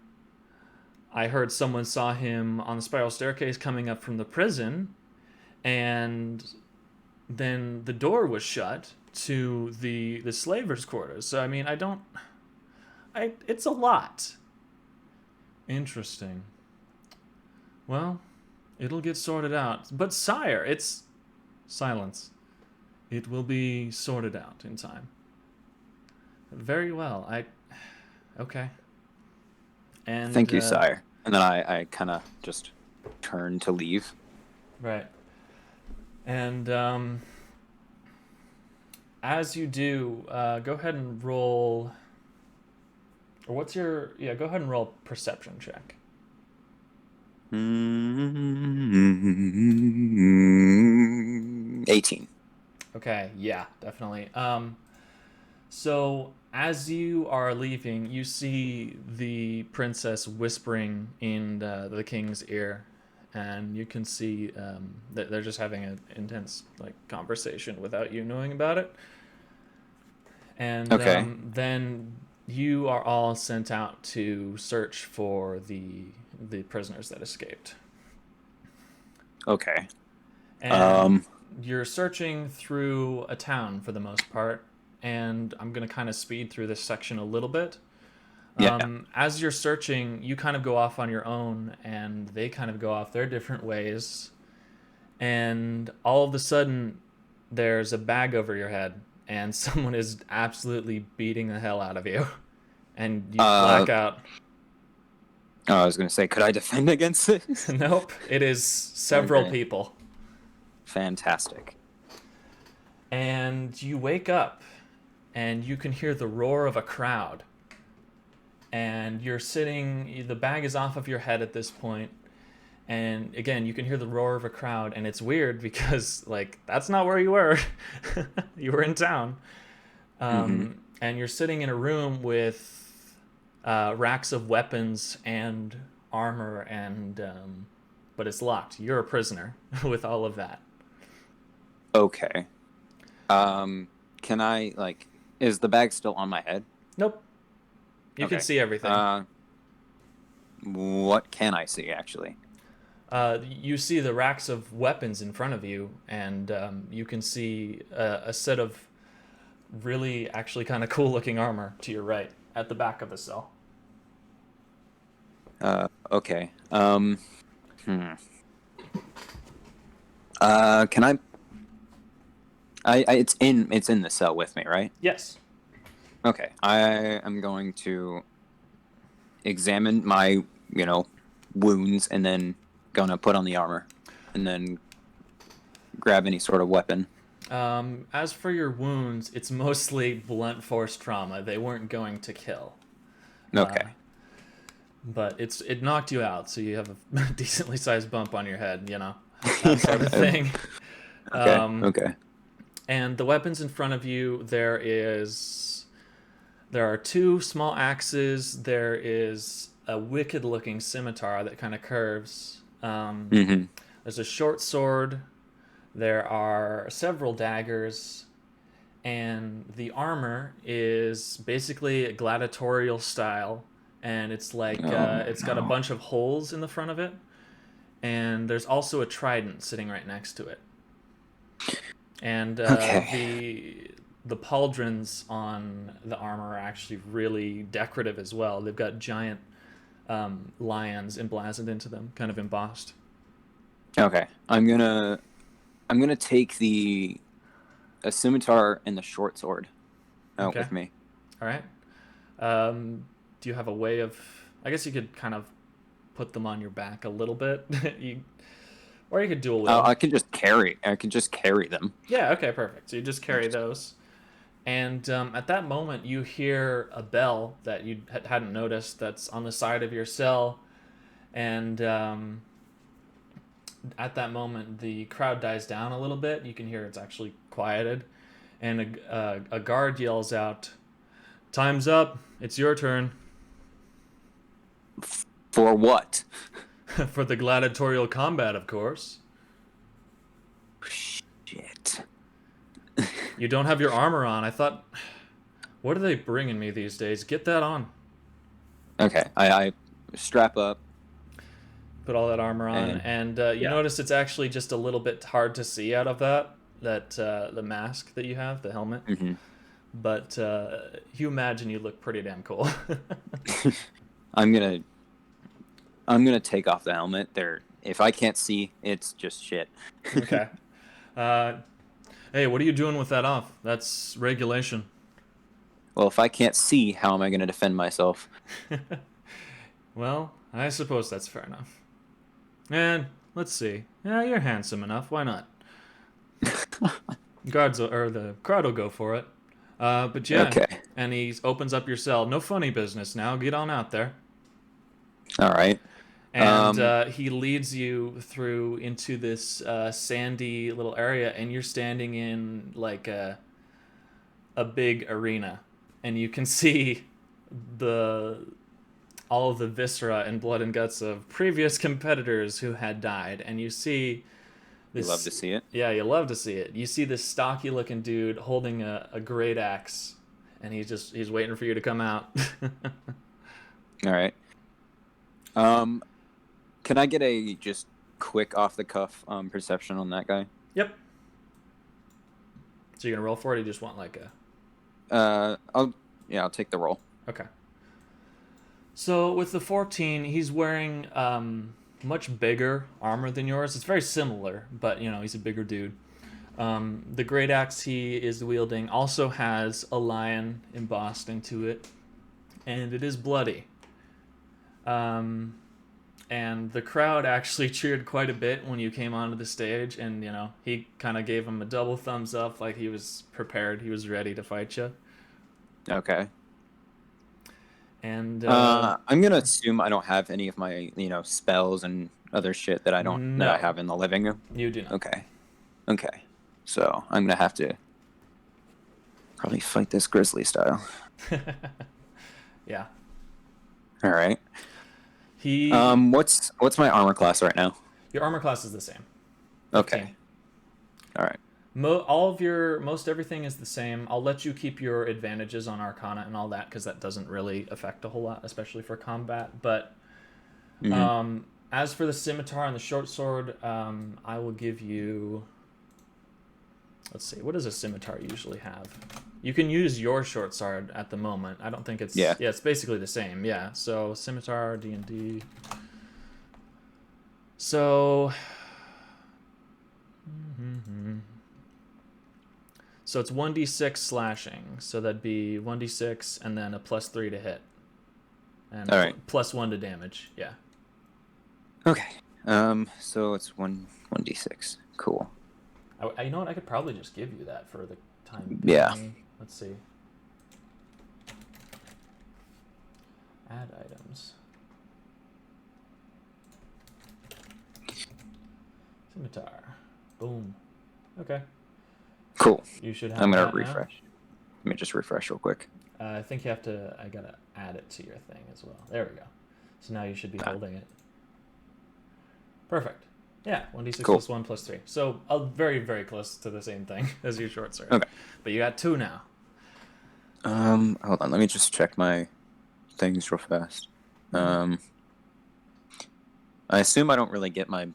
I heard someone saw him on the spiral staircase coming up from the prison, and then the door was shut to the slavers' quarters. So, I mean, it's a lot." "Interesting. Well, it'll get sorted out. But, sire, it's..." Silence. "It will be sorted out in time." "Very well. Okay." And thank you, sire. And then I kind of just turn to leave. Right. And as you do, go ahead and roll... Or what's your... Yeah, go ahead and roll a perception check. 18. Okay, yeah, definitely. So as you are leaving, you see the princess whispering in the king's ear, and you can see that they're just having an intense conversation without you knowing about it. And okay. Then you are all sent out to search for the prisoners that escaped. Okay. And you're searching through a town for the most part, and I'm going to kind of speed through this section a little bit. As you're searching, you kind of go off on your own, and they kind of go off their different ways. And all of a sudden, there's a bag over your head, and someone is absolutely beating the hell out of you. And you black out. I was going to say, could I defend against this? Nope. It is several people. Fantastic. And you wake up, and you can hear the roar of a crowd. And you're sitting, the bag is off of your head at this point, and again, you can hear the roar of a crowd, and it's weird because, that's not where you were. You were in town. And you're sitting in a room with racks of weapons and armor, and but it's locked. You're a prisoner with all of that. Okay. Can I, is the bag still on my head? Nope. You can see everything. What can I see, actually? You see the racks of weapons in front of you, and you can see a set of really actually kind of cool looking armor to your right at the back of the cell. Okay. Hmm. Can it's in the cell with me, right? Yes. Okay. I am going to examine my, wounds and then gonna put on the armor and then grab any sort of weapon. As for your wounds, it's mostly blunt force trauma. They weren't going to kill. Okay. But it knocked you out, so you have a decently sized bump on your head, that sort of thing. Okay. Okay. And the weapons in front of you, there are two small axes. There is a wicked looking scimitar that kind of curves. Mm-hmm. There's a short sword. There are several daggers. And the armor is basically a gladiatorial style. And it's like it's got a bunch of holes in the front of it. And there's also a trident sitting right next to it. And Okay. the pauldrons on the armor are actually really decorative as well. They've got giant lions emblazoned into them, kind of embossed. Okay. I'm gonna take a scimitar and the short sword out Okay. with me. All right. Do you have a way of? I guess you could kind of put them on your back a little bit. Or you could dual wield. I can just carry them. Yeah. Okay. Perfect. So you just carry those. And at that moment, you hear a bell that you hadn't noticed that's on the side of your cell. And at that moment, the crowd dies down a little bit. You can hear it's actually quieted. And a guard yells out, "Time's up. It's your turn." For what? For the gladiatorial combat, of course. Shit. You don't have your armor on. I thought, what are they bringing me these days? Get that on. Okay, I strap up. Put all that armor on, and you notice it's actually just a little bit hard to see out of that the mask that you have, the helmet. Mm-hmm. But you imagine you look pretty damn cool. I'm gonna take off the helmet. If I can't see, it's just shit. Okay. Hey, what are you doing with that off? That's regulation. Well, if I can't see, how am I gonna defend myself? Well, I suppose that's fair enough. And let's see. Yeah, you're handsome enough. Why not? The crowd will go for it. But yeah. Okay. And he opens up your cell. No funny business now. Get on out there. All right. And he leads you through into this sandy little area, and you're standing in like a big arena, and you can see all of the viscera and blood and guts of previous competitors who had died, and you see this. You love to see it. Yeah, you love to see it. You see this stocky looking dude holding a great axe, and he's waiting for you to come out. All right. Can I get a just quick off the cuff perception on that guy? Yep. So you're gonna roll for it, or you just want like a? I'll take the roll. Okay. So with the 14, he's wearing much bigger armor than yours. It's very similar, but he's a bigger dude. The great axe he is wielding also has a lion embossed into it, and it is bloody. And the crowd actually cheered quite a bit when you came onto the stage, and he kind of gave him a double thumbs up, like he was prepared, he was ready to fight you. Okay. And I'm gonna assume I don't have any of my spells and other shit that I don't that I have in the living room. You do not. Okay. So I'm gonna have to probably fight this grizzly style. Yeah. All right. What's my armor class right now? Your armor class is the same. 15. Okay. All right. Most everything is the same. I'll let you keep your advantages on Arcana and all that, because that doesn't really affect a whole lot, especially for combat. But As for the scimitar and the short sword, I will give you. Let's see. What does a scimitar usually have? You can use your short sword at the moment. I don't think it's. Yeah. Yeah, it's basically the same. Yeah. So scimitar, D&D. So. So it's 1d6 slashing. So that'd be 1d6 and then a +3 to hit. And All right. +1 to damage. Yeah. Okay. So it's 1d6. Cool. You know what? I could probably just give you that for the time being. Yeah. Let's see. Add items. Scimitar. Boom. Okay. Cool. You should have I'm gonna that refresh. Let me just refresh real quick. now. I think you have to. I gotta add it to your thing as well. There we go. So now you should be holding it. Perfect. Yeah, 1d6 Cool. +1 +3. So very, very close to the same thing as your short sword. Okay. But you got 2 now. Hold on. Let me just check my things real fast. I assume I don't really get my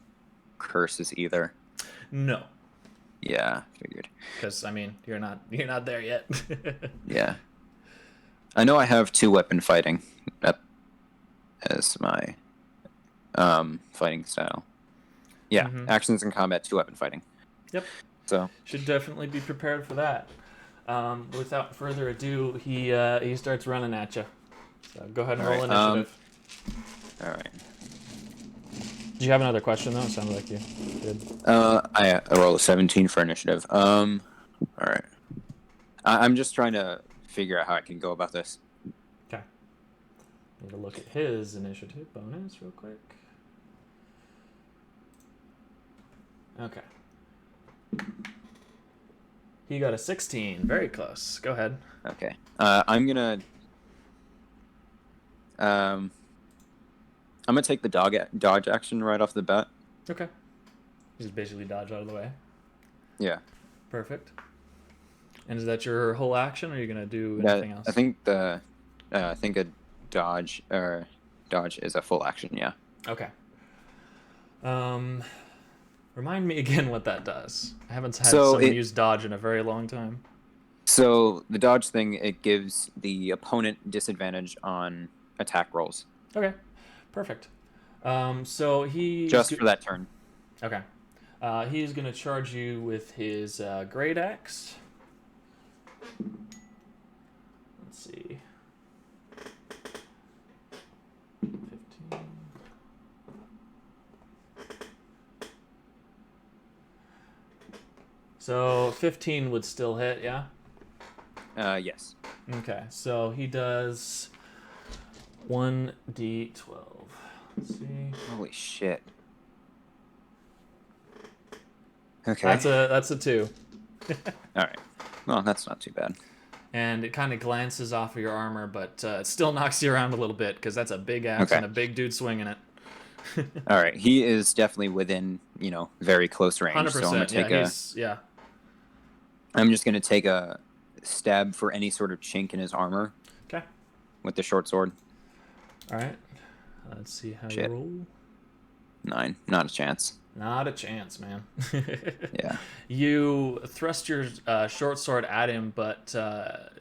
curses either. No, Yeah, figured. because I mean you're not there yet. Yeah. I know I have 2 weapon fighting as my fighting style. Yeah, actions in combat, 2 weapon fighting. Yep. So Should definitely be prepared for that. Without further ado, he starts running at you. So go ahead and roll initiative. all right. Do you have another question though? It sounded like you did. I rolled a 17 for initiative. All right. I'm just trying to figure out how I can go about this. Okay. Need to look at his initiative bonus real quick. Okay. He got a 16. Very close. Go ahead. Okay. I'm gonna take the dodge action right off the bat. Okay. Just basically dodge out of the way. Yeah. Perfect. And is that your whole action, or are you gonna do anything else? I think a dodge is a full action. Yeah. Okay. Remind me again what that does. I haven't had So someone use dodge in a very long time. So the dodge thing, it gives the opponent disadvantage on attack rolls. Okay. Perfect. So he Just for that turn. Okay. He's gonna charge you with his great axe. Let's see. 15. So 15 would still hit, yeah? Yes. Okay, so he does 1d12. Let's see. Holy shit. Okay. That's a 2. All right. Well, that's not too bad. And it kind of glances off of your armor, but it still knocks you around a little bit because that's a big axe and a big dude swinging it. All right. He is definitely within, very close range. 100%. So I'm gonna take yeah. I'm just gonna take a stab for any sort of chink in his armor. Okay. With the short sword. All right. Let's see how you roll. 9. Not a chance. Not a chance, man. Yeah. You thrust your short sword at him, but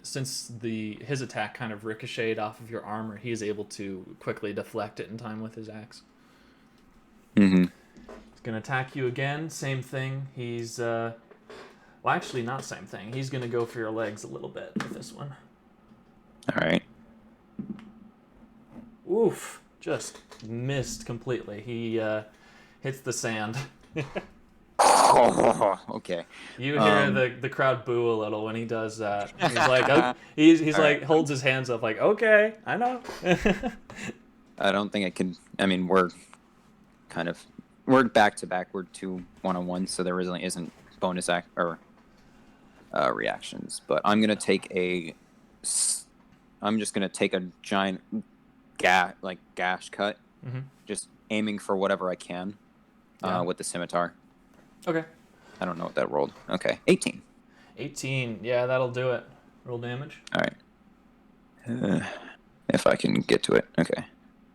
since his attack kind of ricocheted off of your armor, he is able to quickly deflect it in time with his axe. Mm-hmm. He's gonna attack you again. Same thing. He's well, actually, not same thing. He's gonna go for your legs a little bit with this one. All right. Oof! Just missed completely. He hits the sand. Oh, okay. You hear the crowd boo a little when he does that. He's like, oh, he's like right. holds his hands up like, okay, I know. I don't think I can. I mean, we're back to back. We're 2 1-on-1, so there really isn't bonus act or reactions. But I'm gonna take I'm just gonna take a giant gash cut, just aiming for whatever I can with the scimitar. Okay. I don't know what that rolled. Okay, 18. 18. Yeah, that'll do it. Roll damage. All right. If I can get to it. Okay.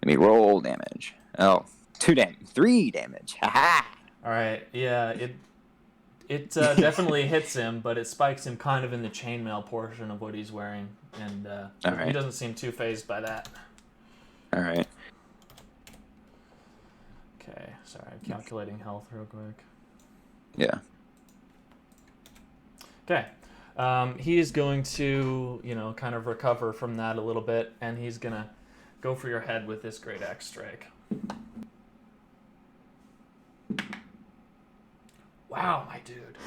Let me roll damage. Oh, 3 damage. Ha All right, yeah, it definitely hits him, but it spikes him kind of in the chainmail portion of what he's wearing, and All he right. doesn't seem too phased by that. All right. Okay, sorry, I'm calculating health real quick. Yeah. Okay. He is going to, kind of recover from that a little bit, and he's going to go for your head with this Great Axe Strike. Wow, my dude.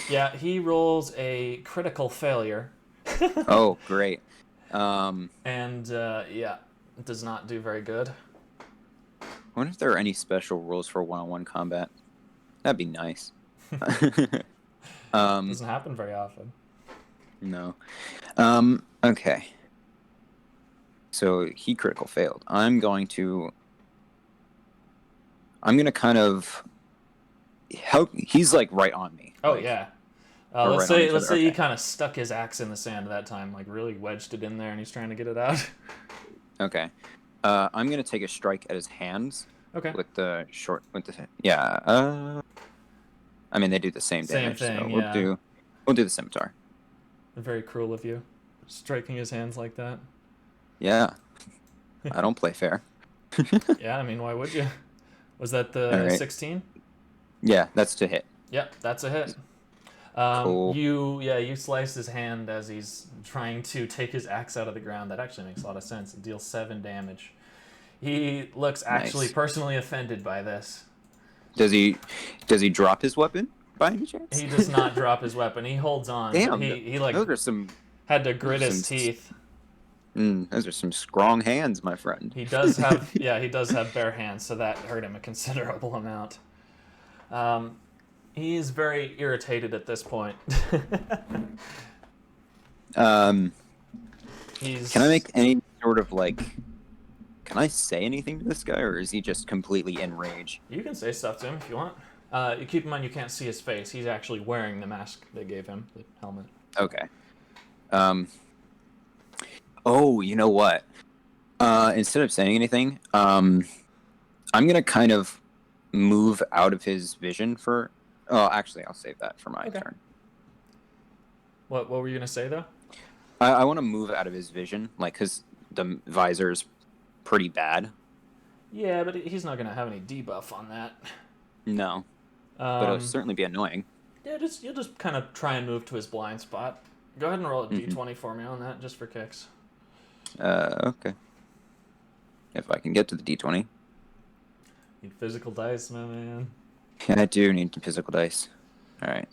Yeah, he rolls a critical failure. Oh, great. And, yeah, does not do very good. I wonder if there are any special rules for one-on-one combat. That'd be nice. Doesn't happen very often. No. Okay. So he critical failed. I'm gonna kind of help. He's like right on me. Oh, like, yeah. we're Let's right on each say other, he okay. kind of stuck his axe in the sand that time, like really wedged it in there, and he's trying to get it out. Okay. I'm gonna take a strike at his hands. Okay. With the yeah. I mean they do the same damage. Same thing, so yeah. we'll do the scimitar. Very cruel of you, striking his hands like that. Yeah. I don't play fair. Yeah, I mean, why would you? Was that the All right. 16? Yeah, that's to hit. Yep, that's a hit. Cool. You slice his hand as he's trying to take his axe out of the ground. That actually makes a lot of sense. It deals 7 damage. He looks actually personally offended by this. Does he drop his weapon by any chance? He does not drop his weapon. He holds on. Damn. He like those are some. had to grit his teeth. Those are some strong hands, my friend. He does have he does have bare hands, so that hurt him a considerable amount. He is very irritated at this point. Can I make any sort of like? Can I say anything to this guy, or is he just completely enraged? You can say stuff to him if you want. You keep in mind you can't see his face. He's actually wearing the mask they gave him, the helmet. Okay. Oh, you know what? Instead of saying anything, I'm gonna kind of move out of his vision for. Oh, actually, I'll save that for my turn. What were you gonna say though? I want to move out of his vision, like, because the visor's pretty bad. Yeah, but he's not gonna have any debuff on that. No, but it'll certainly be annoying. Yeah, you'll just kind of try and move to his blind spot. Go ahead and roll a d20 for me on that, just for kicks. Okay. If I can get to the d20. Need physical dice, my man. Yeah, I do need physical dice. All right.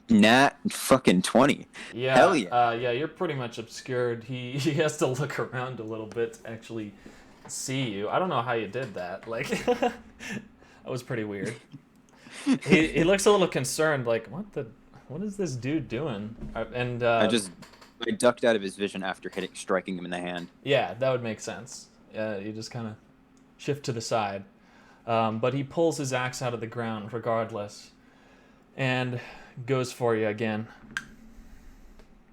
Nat fucking 20. Yeah. Hell yeah. Yeah, you're pretty much obscured. He has to look around a little bit to actually see you. I don't know how you did that. Like, that was pretty weird. He looks a little concerned. Like, what is this dude doing? And I ducked out of his vision after striking him in the hand. Yeah, that would make sense. You just kind of shift to the side. But he pulls his axe out of the ground regardless, and goes for you again.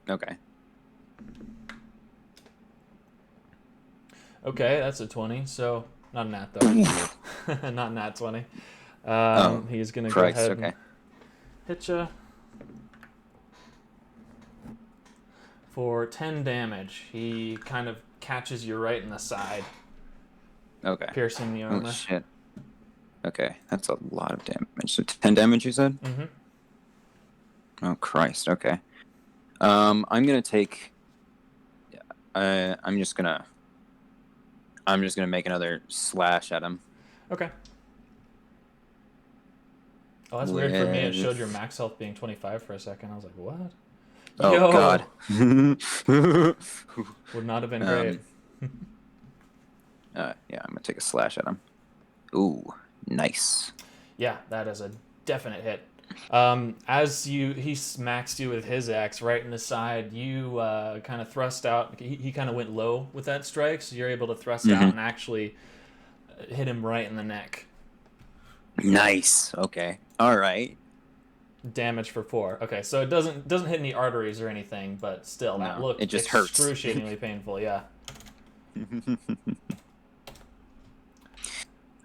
Okay. Okay, that's a 20. So not a nat though. Not nat 20. He's gonna go ahead and hit you for 10 damage. He kind of catches you right in the side. Okay. Piercing the armor. Oh shit. Okay, that's a lot of damage. So 10 damage, you said? Mm-hmm. Oh Christ. Okay. I'm gonna take. I'm just gonna make another slash at him. Okay. Oh, that's weird for me. It showed your max health being 25 for a second. I was like, what? Oh Yo! God. Would not have been great. Yeah, I'm gonna take a slash at him. Ooh, nice. Yeah, that is a definite hit. As he smacks you with his axe right in the side, you kind of thrust out. He kind of went low with that strike, so you're able to thrust out and actually hit him right in the neck. Nice. Okay. All right. Damage for 4. Okay, so it doesn't hit any arteries or anything, but still, that looked it just hurts. excruciatingly painful. Yeah.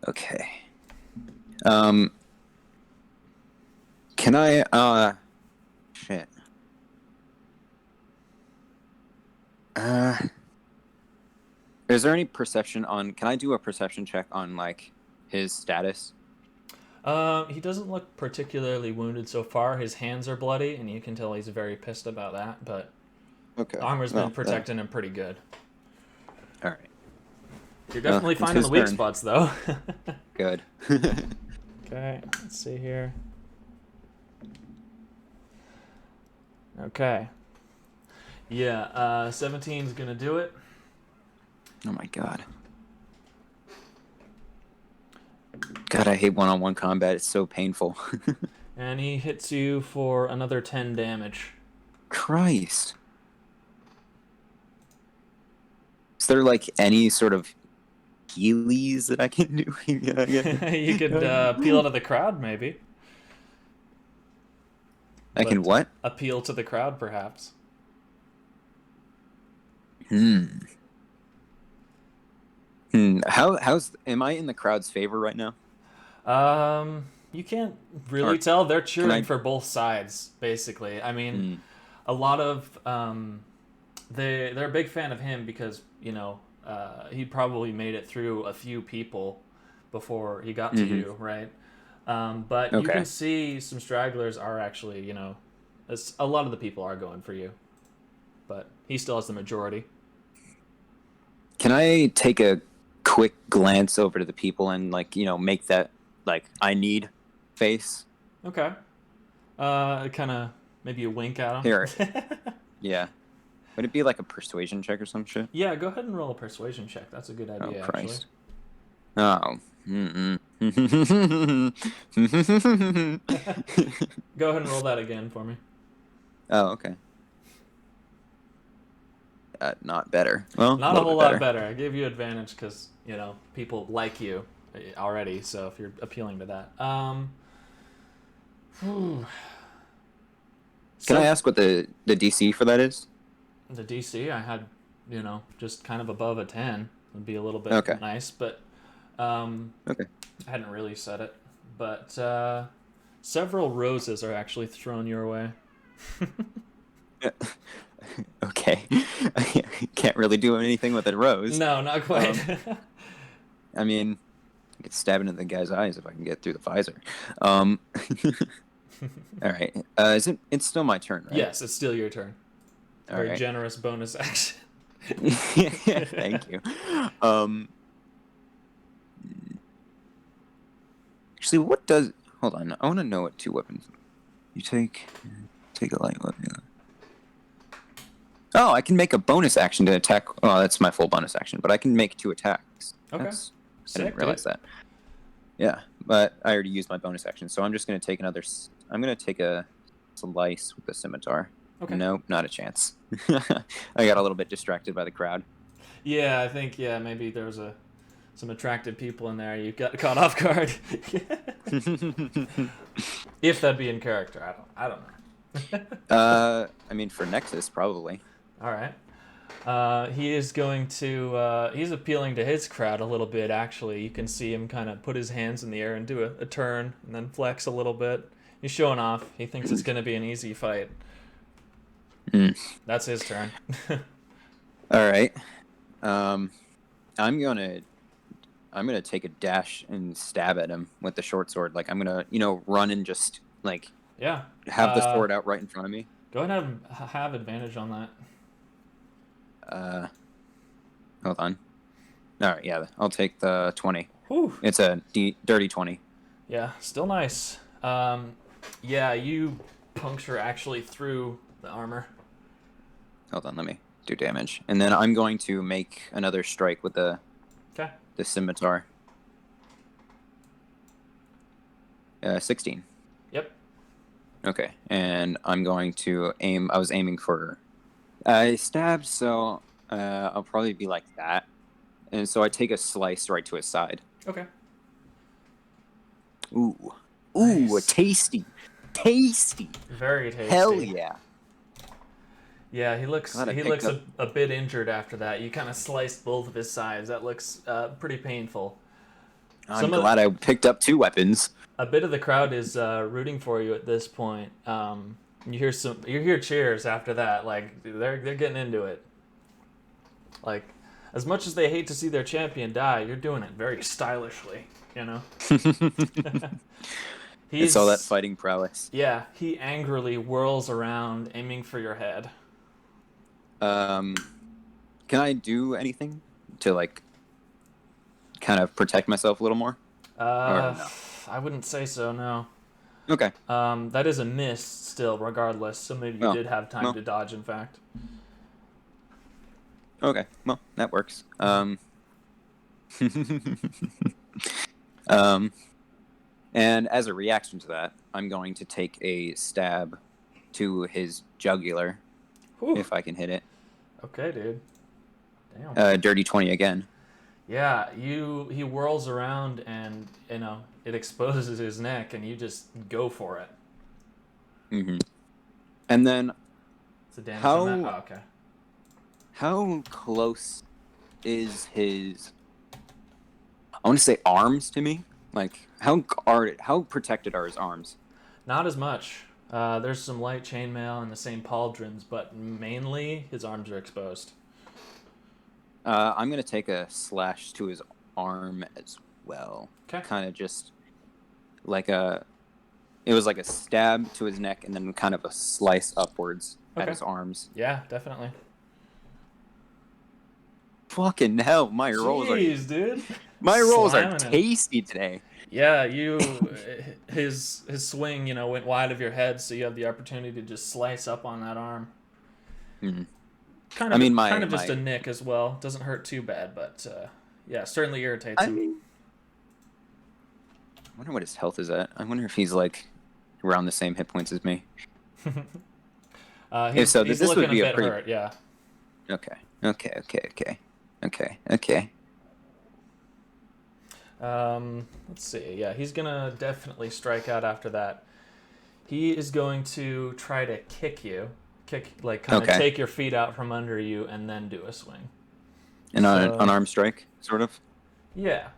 Okay. Can I, shit. Is there any perception on, can I do a perception check on, like, his status? He doesn't look particularly wounded so far. His hands are bloody, and you can tell he's very pissed about that, but Okay. the armor's been protecting him pretty good. Alright. You're definitely finding the weak spots, though. Good. Okay, let's see here. Okay. Yeah, 17's gonna do it. Oh my god. God, I hate one-on-one combat. It's so painful. And he hits you for another 10 damage. Christ. Is there, like, any sort of healies that I can do? You could appeal to the crowd, maybe. I can what? Appeal to the crowd, perhaps. How's am I in the crowd's favor right now? You can't really tell. They're cheering for both sides, basically. I mean, a lot of they're a big fan of him because, you know, he probably made it through a few people before he got to you, right? But you can see some stragglers are actually, you know, a lot of the people are going for you, but he still has the majority. Can I take a quick glance over to the people and, like, you know, make that, like, I need face? Okay. Kind of maybe a wink at him. Here. Yeah. Would it be like a persuasion check or some shit? Yeah, go ahead and roll a persuasion check. That's a good idea, Christ. actually. Go ahead and roll that again for me. Oh, okay. Not better. Well, not a whole lot better. I gave you advantage because, you know, people like you already, so if you're appealing to that. Can I ask what the DC for that is? The DC, I had, you know, just kind of above a 10. Would be a little bit nice, but I hadn't really said it. But several roses are actually thrown your way. Okay. I can't really do anything with a rose. No, not quite. I mean, I could stab into the guy's eyes if I can get through the visor. All right. It's still my turn, right? Yes, it's still your turn. Very generous bonus action. Thank you. Actually, what does... Hold on. I want to know what two weapons... You take a light weapon. Oh, I can make a bonus action to attack... Oh, that's my full bonus action, but I can make 2 attacks. Okay. I didn't realize that. Yeah, but I already used my bonus action, so I'm just going to take another... I'm going to take a slice with the scimitar. Okay. Nope, not a chance. I got a little bit distracted by the crowd. Yeah, I think, maybe there was some attractive people in there. You got caught off guard. If that'd be in character, I don't know. I mean, for Nexus, probably. All right. He is going to... he's appealing to his crowd a little bit, actually. You can see him kind of put his hands in the air and do a turn and then flex a little bit. He's showing off. He thinks it's going to be an easy fight. That's his turn. All right. I'm gonna take a dash and stab at him with the short sword. Like, I'm gonna, you know, run and just, like, have the sword out right in front of me. Go ahead and have advantage on that. Hold on. All right, yeah, I'll take the 20. Whew. It's a dirty 20. Yeah, still nice. Yeah, you puncture actually through the armor. Hold on, let me do damage. And then I'm going to make another strike with the scimitar. 16. Yep. Okay, and I'm going to aim... I was aiming for... I stabbed, so I'll probably be like that. And so I take a slice right to his side. Okay. Ooh. Nice. Ooh, tasty. Tasty. Very tasty. Hell yeah. Yeah, he looks a bit injured after that. You kind of sliced both of his sides. That looks pretty painful. I'm glad I picked up 2 weapons. A bit of the crowd is rooting for you at this point. You hear cheers after that. Like they're getting into it. Like as much as they hate to see their champion die, you're doing it very stylishly. You know. It's all that fighting prowess. Yeah, he angrily whirls around, aiming for your head. Can I do anything to like kind of protect myself a little more? Or no? I wouldn't say so. No. Okay. That is a miss still, regardless. So maybe you did have time to dodge. In fact. Okay. Well, that works. And as a reaction to that, I'm going to take a stab to his jugular. Whew. If I can hit it. Okay, dude. Damn. Dirty 20 again. Yeah, he whirls around and it exposes his neck, and you just go for it. Mm-hmm. And then it's a damage on that? Oh, okay. How close is his? I want to say arms to me. Like how protected are his arms? Not as much. There's some light chainmail and the same pauldrons, but mainly his arms are exposed. I'm gonna take a slash to his arm as well. Okay. Kind of just like it was like a stab to his neck and then kind of a slice upwards at his arms. Yeah, definitely. Fucking hell, my rolls dude. My rolls are tasty today. Yeah, his swing, went wide of your head, so you have the opportunity to just slice up on that arm. Mm-hmm. Kind of just a nick as well. Doesn't hurt too bad, but yeah, certainly irritates him. I wonder what his health is at. I wonder if he's like around the same hit points as me. He's this would be a pretty hurt, yeah. Okay. Let's see. Yeah, he's gonna definitely strike out after that. He is going to try to kick you. Take your feet out from under you and then do a swing. An unarmed strike, sort of? Yeah.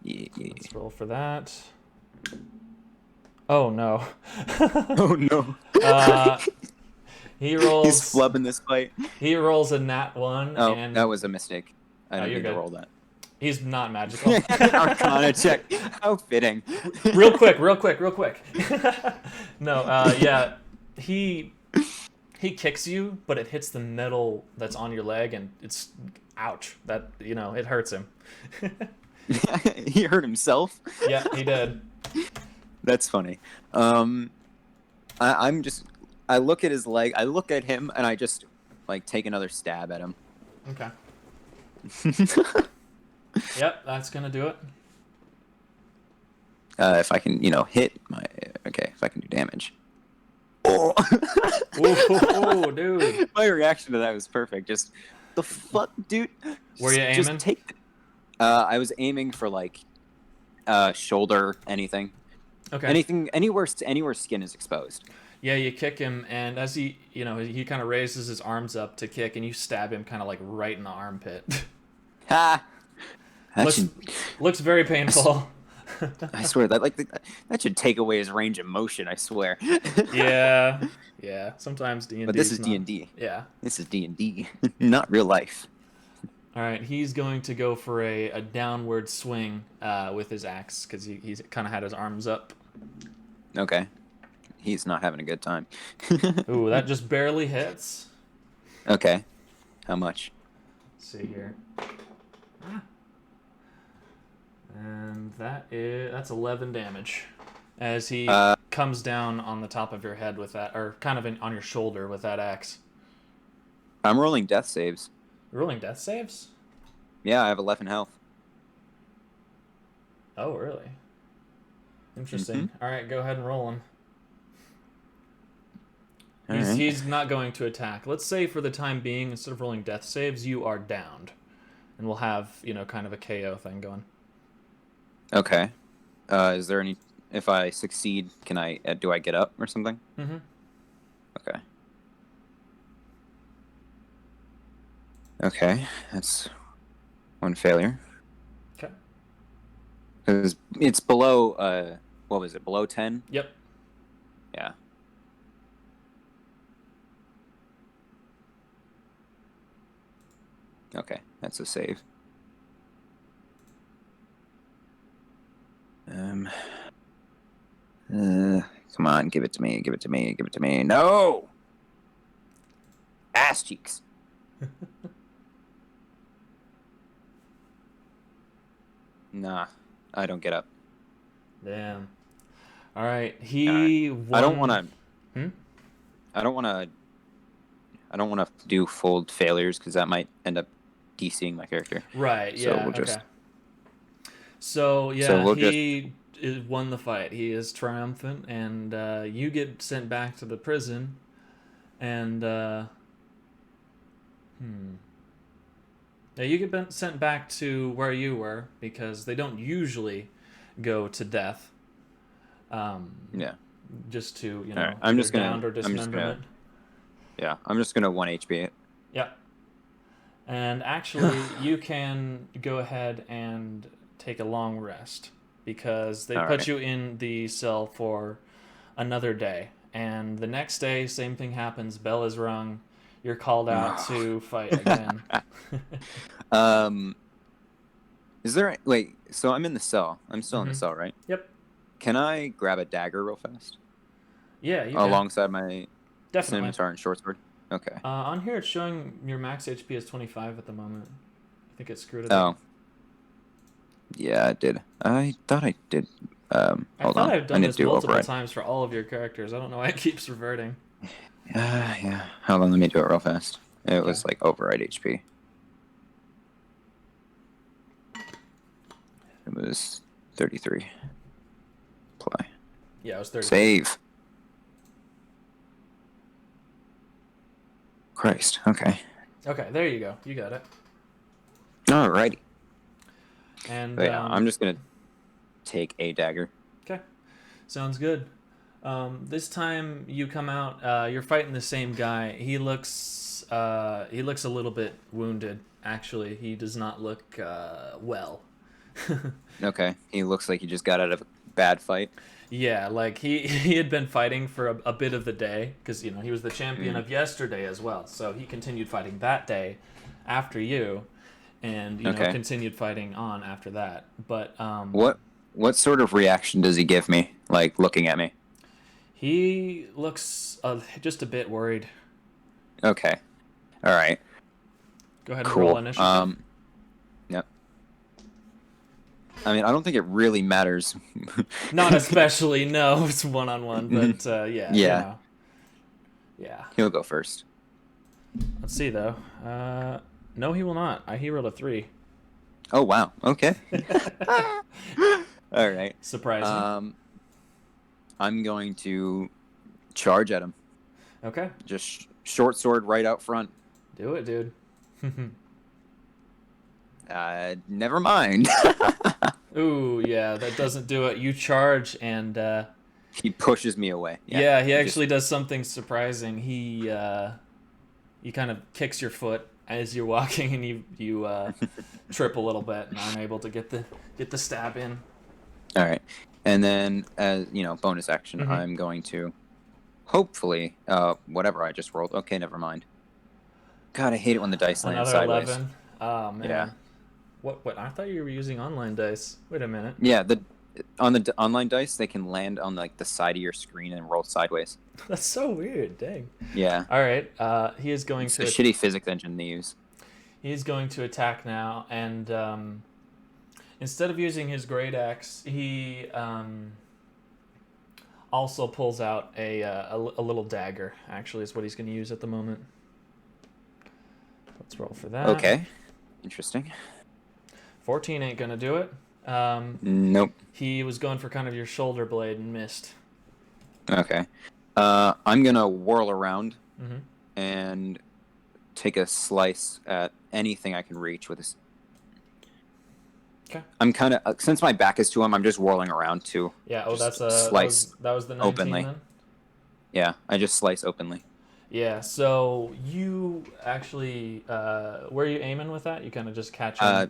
Let's roll for that. Oh, no. Oh, no. He rolls... He's flubbing this fight. He rolls a nat 1. Oh, and... that was a mistake. I didn't mean to roll that. He's not magical. Arcana check. How fitting. Real quick. No, yeah. He kicks you, but it hits the metal that's on your leg, and it's ouch. That it hurts him. He hurt himself. Yeah, he did. That's funny. I look at his leg. I look at him, and I just take another stab at him. Okay. Yep, that's gonna do it. If I can, hit my. Okay, if I can do damage. Oh. Ooh, dude. My reaction to that was perfect. Just the fuck, dude. Were you aiming? Just take. I was aiming for shoulder, anything. Okay. Anything, anywhere skin is exposed. Yeah, you kick him, and as he kind of raises his arms up to kick, and you stab him kind of right in the armpit. Ha! Looks very painful. I swear that should take away his range of motion. I swear. Yeah. Sometimes D&D. But this is D&D. Yeah. This is D&D, not real life. All right, he's going to go for a downward swing with his axe because he's kind of had his arms up. Okay. He's not having a good time. Ooh, that just barely hits. Okay. How much? Let's see here. And that's 11 damage. As he comes down on the top of your head with that, or kind of on your shoulder with that axe. I'm rolling death saves. You're rolling death saves? Yeah, I have 11 health. Oh, really? Interesting. Mm-hmm. All right, go ahead and roll him. He's not going to attack. Let's say for the time being, instead of rolling death saves, you are downed. And we'll have, kind of a KO thing going. Okay. Is there any... If I succeed, do I get up or something? Mm-hmm. Okay. Okay, that's one failure. Okay. Because it's below, what was it, below 10? Yep. Yeah. Okay, that's a save. Come on, give it to me, give it to me, give it to me. No! Ass cheeks. Nah, I don't get up. Damn. All right, he won. I don't want to. Hmm? I don't want to. I don't want to do fold failures because that might end up DCing my character. Right. So Yeah. we'll just. Okay. So yeah, So we'll he won the fight. He is triumphant, and you get sent back to the prison, and yeah, you get sent back to where you were because they don't usually go to death. Yeah. Just to All right. I'm just downed gonna. or dismemberment. Yeah, I'm just gonna 1 HP it. Yep. And actually, you can go ahead and take a long rest because they put you in the cell for another day. And the next day, same thing happens. Bell is rung. You're called out to fight again. Is there... Wait, so I'm in the cell. I'm still in the Mhm. cell, right? Yep. Can I grab a dagger real fast? Yeah, you can. Alongside my Definitely. scimitar and short sword? Okay. On here, it's showing your max HP is 25 at the moment. I think it screwed it Oh. up. Yeah, I did. I thought I did. Hold I thought on. I've done I this need to do multiple override. times for all of your characters. I don't know why it keeps reverting. Yeah. Hold on, let me do it real fast. It was like override HP. It was 33. Apply. Yeah, it was 30. Save. Christ. Okay. Okay, there you go. You got it. Alrighty. And But yeah, I'm just gonna take a dagger. Okay, sounds good. This time you come out. You're fighting the same guy. He looks a little bit wounded. Actually, he does not look well. Okay. He looks like he just got out of a bad fight. Yeah, like he had been fighting for a bit of the day because he was the champion of yesterday as well. So he continued fighting that day after you, and continued fighting on after that. But what sort of reaction does he give me? Like looking at me? He looks just a bit worried. Okay. All right. Go ahead and roll initiative. Yep. I mean, I don't think it really matters. Not especially, no. It's one-on-one, but yeah. Yeah. Yeah. He'll go first. Let's see, though. No, he will not. He rolled a 3. Oh, wow. Okay. All right. Surprising. I'm going to charge at him. Okay. Just short sword right out front. Do it, dude. Never mind. Ooh, yeah, that doesn't do it. You charge, and he pushes me away. Yeah, he actually does something surprising. He kind of kicks your foot as you're walking, and you trip a little bit and aren't able to get the stab in. All right, and then as bonus action, I'm going to hopefully whatever I just rolled. Okay, never mind. God, I hate it when the dice land sideways. 11. Oh man. Yeah. What? I thought you were using online dice. Wait a minute. Yeah, on the online dice they can land on like the side of your screen and roll sideways. That's so weird. Dang. Yeah. All right. He is going to. It's a shitty physics engine they use. He's going to attack now, and instead of using his great axe, he also pulls out a little dagger. Actually, is what he's going to use at the moment. Let's roll for that. Okay. Interesting. 14 ain't gonna do it. Nope. He was going for kind of your shoulder blade and missed. Okay. I'm gonna whirl around and take a slice at anything I can reach with this. Okay. I'm kind of since my back is to him, I'm just whirling around too. Yeah. Oh, just that's slice. That was the 19 openly. Then? Yeah, I just slice openly. Yeah. So you actually, where are you aiming with that? You kind of just catch him.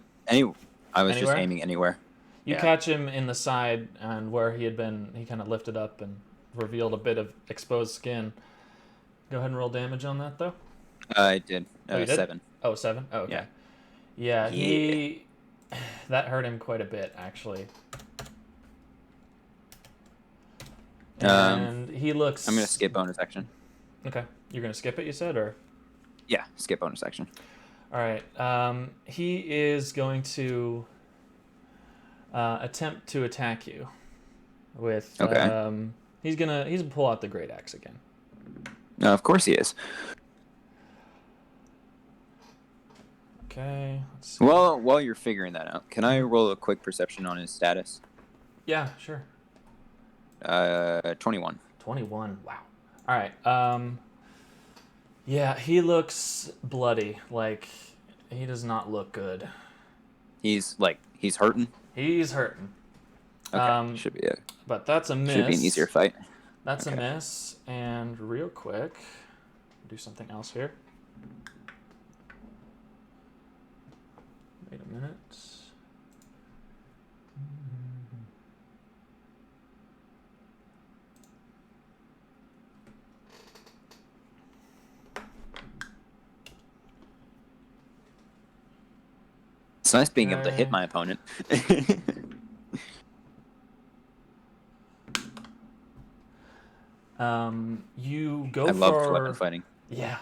I was Anywhere? just aiming anywhere. You Yeah. catch him in the side, and where he had been, he kind of lifted up and revealed a bit of exposed skin. Go ahead and roll damage on that, though. I did. Oh, you did? 7. Oh, 7? Oh, Yeah. okay. Yeah, Yeah. that hurt him quite a bit, actually. Um, And he looks... I'm gonna skip bonus action. Okay. You're going to skip it, you said, or... Yeah, skip bonus action. All right. He is going to attempt to attack you with... Okay. He's gonna pull out the great axe again. Of course he is. Okay. Let's see. Well, while you're figuring that out, can I roll a quick perception on his status? Yeah, sure. 21. 21. Wow. All right. Yeah, he looks bloody. Like, he does not look good. He's hurting. He's hurting. Okay. Should But that's a miss. be an easier fight. That's a miss. And real quick, do something else here. Wait a minute. It's nice being able to hit my opponent. You go I for... love weapon fighting. Yeah.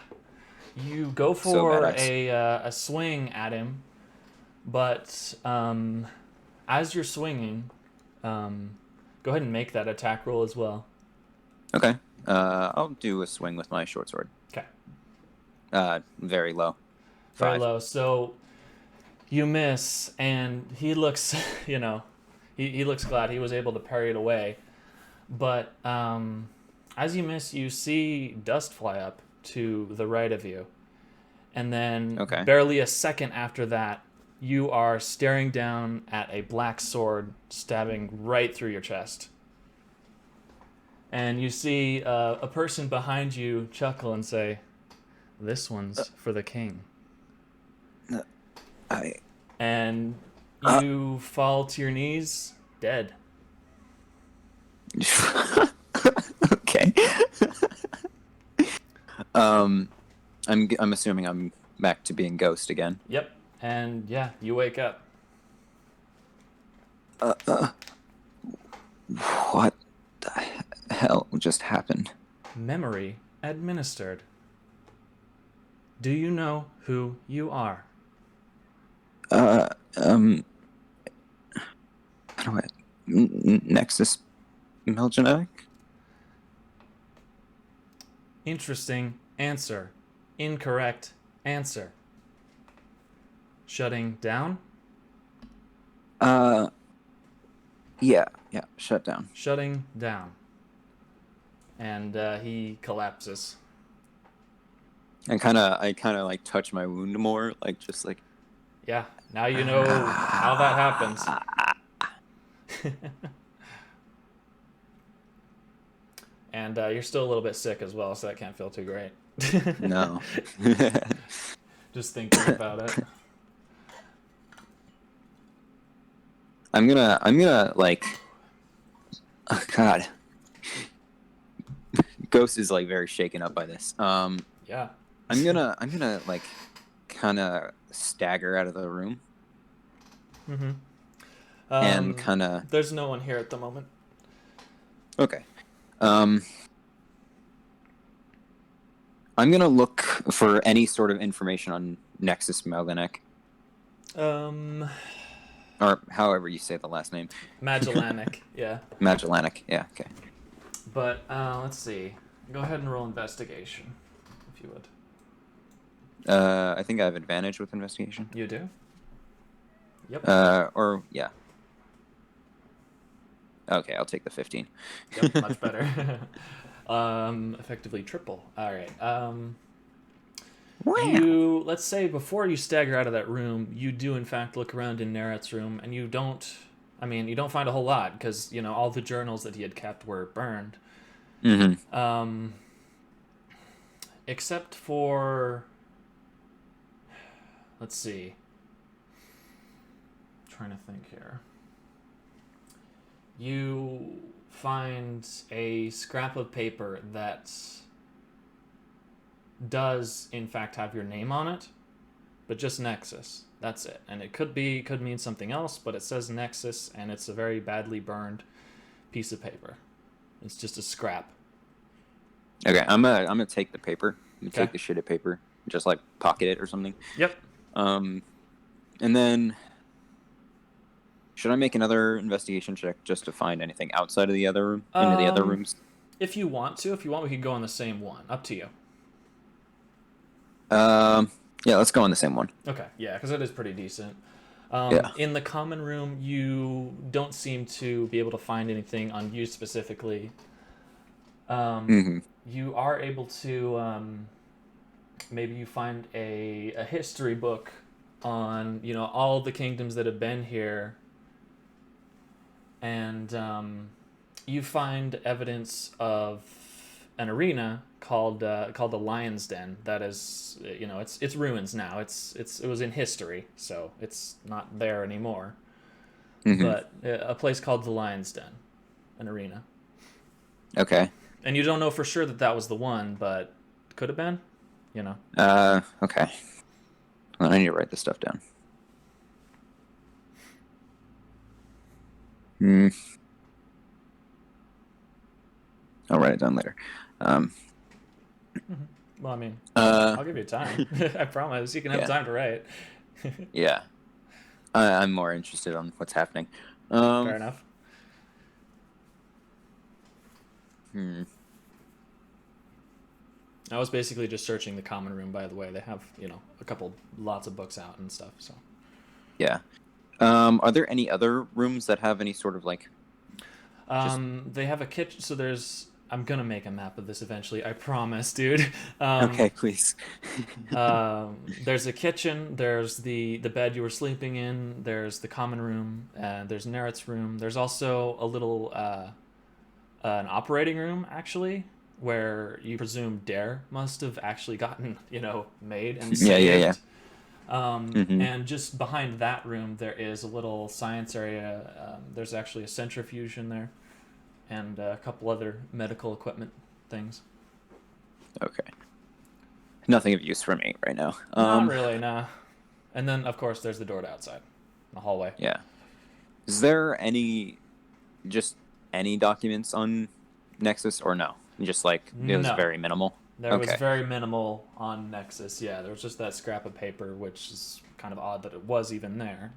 You go So for badass. a swing at him, but as you're swinging, go ahead and make that attack roll as well. Okay. I'll do a swing with my short sword. Okay. Very low. 5. Very low. So you miss, and he looks, he looks glad he was able to parry it away. But as you miss, you see dust fly up to the right of you. And then barely a second after that, you are staring down at a black sword stabbing right through your chest. And you see a person behind you chuckle and say, "This one's for the king." And you fall to your knees, dead. Okay. I'm assuming I'm back to being ghost again. Yep. And yeah, you wake up. What the hell just happened? Memory administered. Do you know who you are? How do I... Nexus Melgenetic? Interesting answer. Incorrect answer. Shutting down? Yeah, shut down. Shutting down. And he collapses. I kind of like touch my wound more, like just like. Yeah, now you know how that happens. And you're still a little bit sick as well, so that can't feel too great. No. Just thinking about it. I'm gonna like. Oh God. Ghost is like very shaken up by this. Yeah. I'm gonna like kind of stagger out of the room. Mm-hmm. And kind of. There's no one here at the moment. Okay. I'm gonna look for any sort of information on Nexus Melgenek. Or however you say the last name. Magellanic, yeah. Magellanic, yeah, okay. But let's see. Go ahead and roll investigation, if you would. I think I have advantage with investigation. You do? Yep. Or yeah. Okay, I'll take the 15. Yep, much better. Effectively triple. All right. Let's say before you stagger out of that room, you do in fact look around in Neret's room, and you don't find a whole lot because all the journals that he had kept were burned. Mm-hmm. Except for, let's see. I'm trying to think here. you find a scrap of paper that does in fact have your name on it, but just Nexus. That's it. And it could mean something else, but it says Nexus, and it's a very badly burned piece of paper. It's just a scrap. Okay, I'm gonna take the paper. I'm gonna Okay. take the shitted paper, just like pocket it or something. Yep. And then should I make another investigation check just to find anything outside of the other room, into the other rooms? If you want, we could go on the same one. Up to you. Yeah, let's go on the same one. Okay, yeah, because it is pretty decent. Yeah. In the common room, you don't seem to be able to find anything on you specifically. You are able to maybe you find a history book on all the kingdoms that have been here, and you find evidence of an arena called the Lion's Den. That is, it's ruins now. It was in history, so it's not there anymore. But a place called the Lion's Den, an arena. Okay. And you don't know for sure that was the one, but could have been, Okay. Well, I need to write this stuff down. I'll write it down later. Well, I mean, I'll give you time. I promise. You can have time to write. Yeah. I'm more interested on what's happening. Fair enough. I was basically just searching the common room, by the way. They have, lots of books out and stuff, so. Yeah. Are there any other rooms that have any sort of like... They have a kitchen, so there's... I'm gonna make a map of this eventually, I promise, dude. Okay, please. There's a kitchen, there's the bed you were sleeping in, there's the common room, there's Neret's room. There's also a little, an operating room, actually, where you presume Dare must have actually gotten, made and saved. Yeah. And just behind that room, there is a little science area. There's actually a centrifuge in there, and a couple other medical equipment things. Okay. Nothing of use for me right now. Not really, nah. And then, of course, there's the door to outside, the hallway. Yeah. Is there any documents on Nexus or no? Just like it was very minimal. There was very minimal on Nexus. Yeah, there was just that scrap of paper, which is kind of odd that it was even there.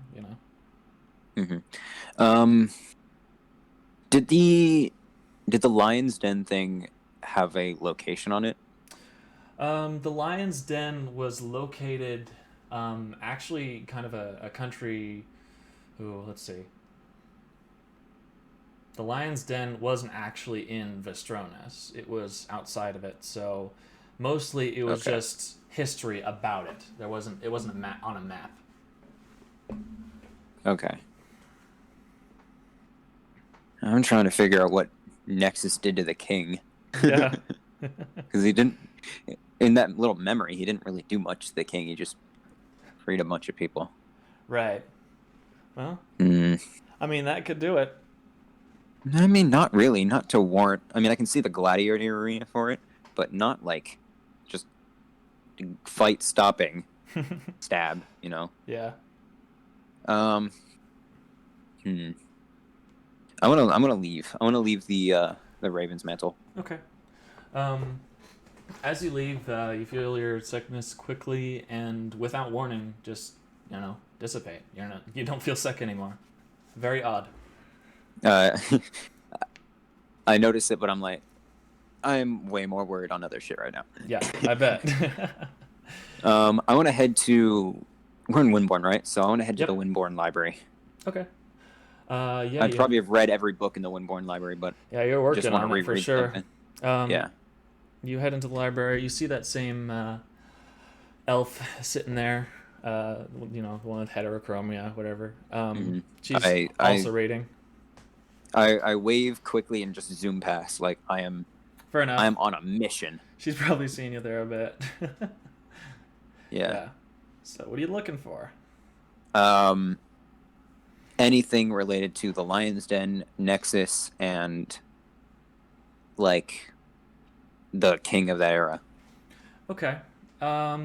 Did the Lion's Den thing have a location on it? The Lion's Den was located, actually, kind of a country. Ooh, let's see. The Lion's Den wasn't actually in Vestronas. It was outside of it. So mostly it was just history about it. It wasn't a map on a map. Okay. I'm trying to figure out what Nexus did to the king. Yeah. Because he didn't, in that little memory, he didn't really do much to the king. He just freed a bunch of people. Right. Well, I mean, that could do it. I mean, not really. Not to warrant... I mean, I can see the gladiator arena for it, but not, like, just fight stopping stab, Yeah. I'm gonna leave. I want to leave the Raven's Mantle. Okay. As you leave, you feel your sickness quickly and without warning just, dissipate. You don't feel sick anymore. Very odd. I notice it, but I'm like, I'm way more worried on other shit right now. Yeah, I bet. I want to head to... We're in Windborn, right? So I want to head to the Windborn Library. Okay. I'd probably have read every book in the Windborn Library, but... Yeah, you're working on it for sure. Yeah. You head into the library. You see that same elf sitting there. The one with heterochromia, whatever. She's also reading. I wave quickly and just zoom past. Like, I am... Fair enough. I am on a mission. She's probably seen you there a bit. Yeah. So, what are you looking for? anything related to the Lion's Den, Nexus, and like the king of that era. Okay. I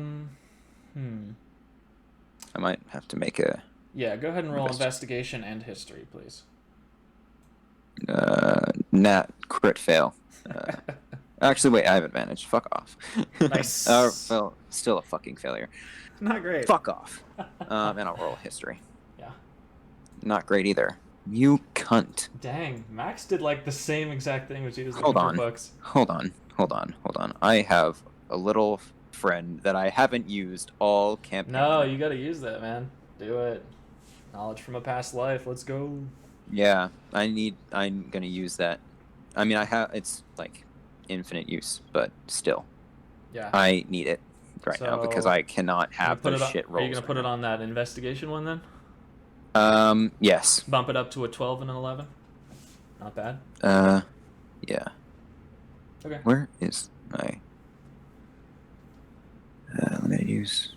might have to make a Yeah, go ahead and roll investigation and history, please. nat crit fail. Actually, wait, I have advantage. Fuck off. Nice. Well, still a fucking failure. Not great. Fuck off. And I'll roll history. Yeah. Not great either. You cunt. Dang, Max did like the same exact thing as he was Hold looking on. for books. Hold on. I have a little friend that I haven't used all campaign. No, you gotta use that, man. Do it. Knowledge from a past life. Let's go. Yeah, I'm gonna use that. I mean, it's like infinite use, but still. Yeah. I need it now because I cannot have those shit rolls. Are you gonna put it on that investigation one then? Yes. Bump it up to a 12 and an 11. Not bad. Yeah. Okay. Where is my? Let me use.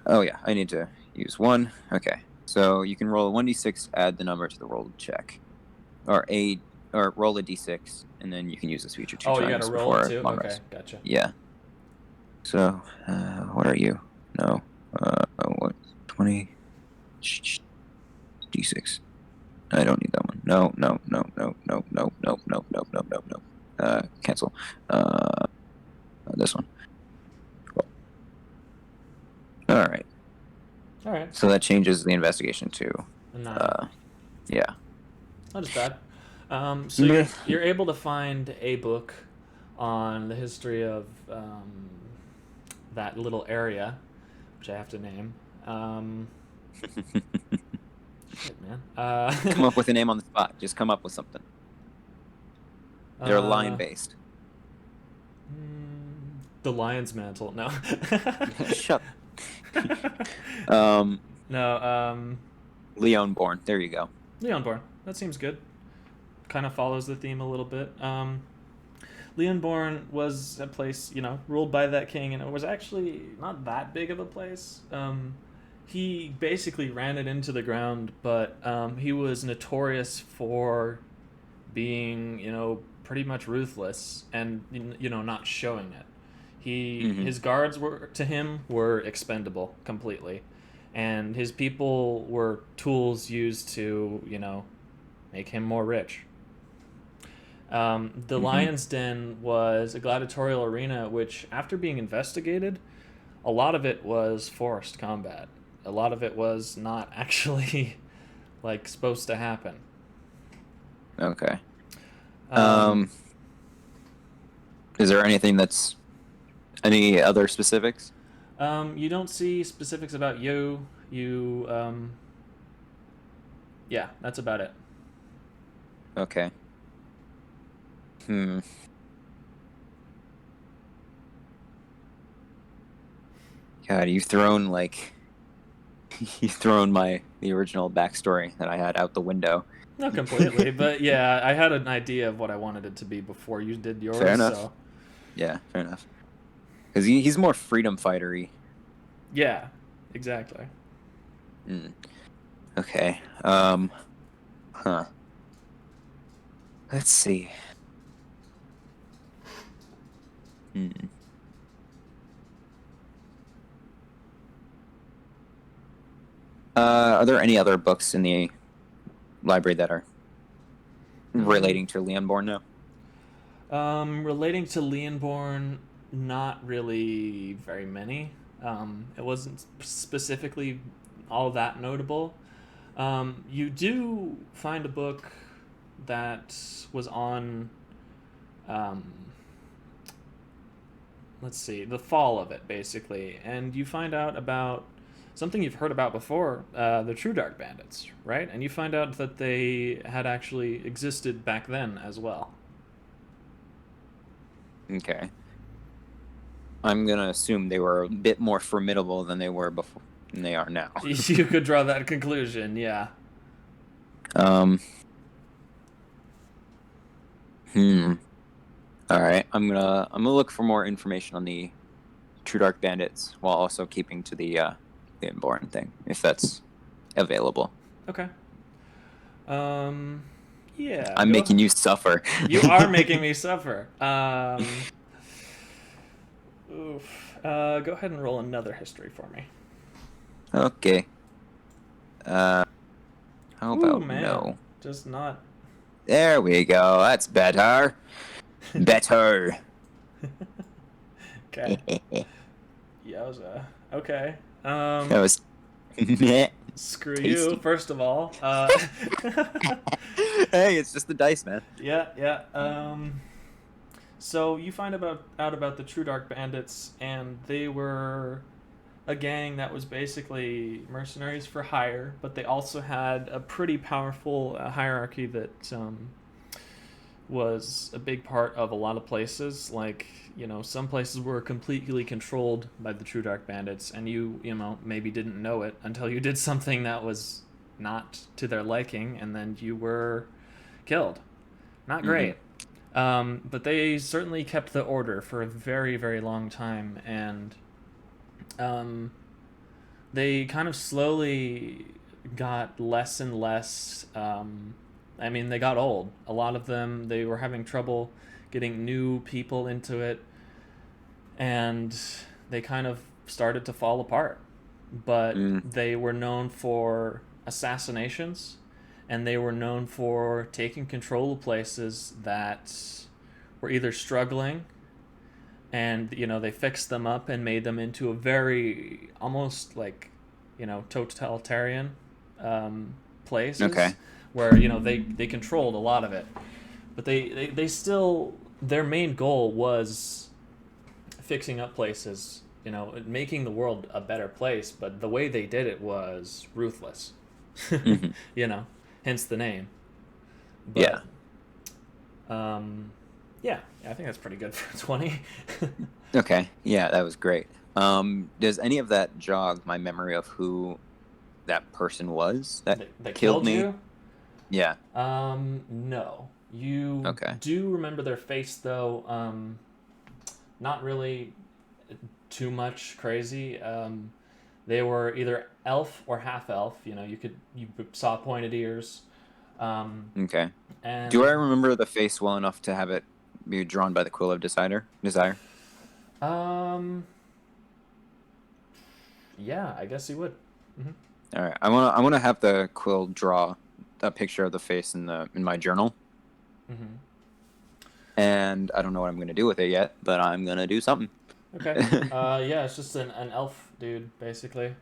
Oh yeah, I need to use one. Okay, so you can roll a 1d6, add the number to the rolled check, or roll a d6, and then you can use this feature 2 times. Oh, you gotta roll it too. Okay, gotcha. Yeah. So, what are you? No. What? 20. D6. I don't need that one. No. Cancel. This one. Cool. All right. So that changes the investigation to. Yeah. Not as bad. So you're able to find a book on the history of that little area, which I have to name. Shit, man. Come up with a name on the spot. Just come up with something. They're line-based. The Lion's Mantle. No. Shut. No. Leonborn. There you go. Leonborn. That seems good. Kind of follows the theme a little bit. Leonborn was a place, ruled by that king, and it was actually not that big of a place. He basically ran it into the ground, but he was notorious for being, pretty much ruthless and, not showing it. His guards were expendable completely, and his people were tools used to, make him more rich. The Lion's Den was a gladiatorial arena, which, after being investigated, a lot of it was forced combat. A lot of it was not actually, supposed to happen. Okay. Is there anything any other specifics? You don't see specifics about you. Yeah, that's about it. Okay. God, you've thrown the original backstory that I had out the window. Not completely, but yeah, I had an idea of what I wanted it to be before you did yours. Fair enough. So. Yeah, fair enough. Because he's more freedom fighter-y. Yeah, exactly. Okay. Let's see. Are there any other books in the library that are relating to Leonborn now? Relating to Leonborn, not really very many. It wasn't specifically all that notable. You do find a book that was on, let's see, the fall of it, basically. And you find out about something you've heard about before, the True Dark Bandits, right? And you find out that they had actually existed back then as well. Okay. I'm going to assume they were a bit more formidable than they were before, than they are now. You could draw that conclusion, yeah. All right. I'm gonna look for more information on the True Dark Bandits while also keeping to the Leonborn thing, if that's available. Okay. Yeah. I'm making you suffer. You are making me suffer. Oof. Go ahead and roll another history for me. Okay. How Ooh, about man. no? Just not. There we go. That's better. Better. Okay. Yowza. Okay. That was. Screw you, Tasty. first of all. Hey, it's just the dice, man. Yeah, yeah. So you find out about the True Dark Bandits, and they were a gang that was basically mercenaries for hire, but they also had a pretty powerful hierarchy that was a big part of a lot of places. Like, some places were completely controlled by the True Dark Bandits, and you maybe didn't know it until you did something that was not to their liking, and then you were killed. Not great. But they certainly kept the order for a very, very long time, and they kind of slowly got less and less. They got old. A lot of them, they were having trouble getting new people into it, and they kind of started to fall apart. But they were known for assassinations, and they were known for taking control of places that were either struggling, and they fixed them up and made them into a very almost like totalitarian places. Okay. Where they controlled a lot of it, but they still, their main goal was fixing up places, making the world a better place, but the way they did it was ruthless. Hence the name. But, yeah, I think that's pretty good for 20. Okay, yeah, that was great. Does any of that jog my memory of who that person was that killed me? You? Yeah. No. You do remember their face, though. Not really too much crazy. They were either elf or half elf. You saw pointed ears. Okay. And do I remember the face well enough to have it be drawn by the Quill of Desire? Yeah, I guess you would. All right. I want to have the Quill draw a picture of the face in my journal. And I don't know what I'm going to do with it yet, but I'm going to do something. Okay. Yeah, it's just an elf dude, basically.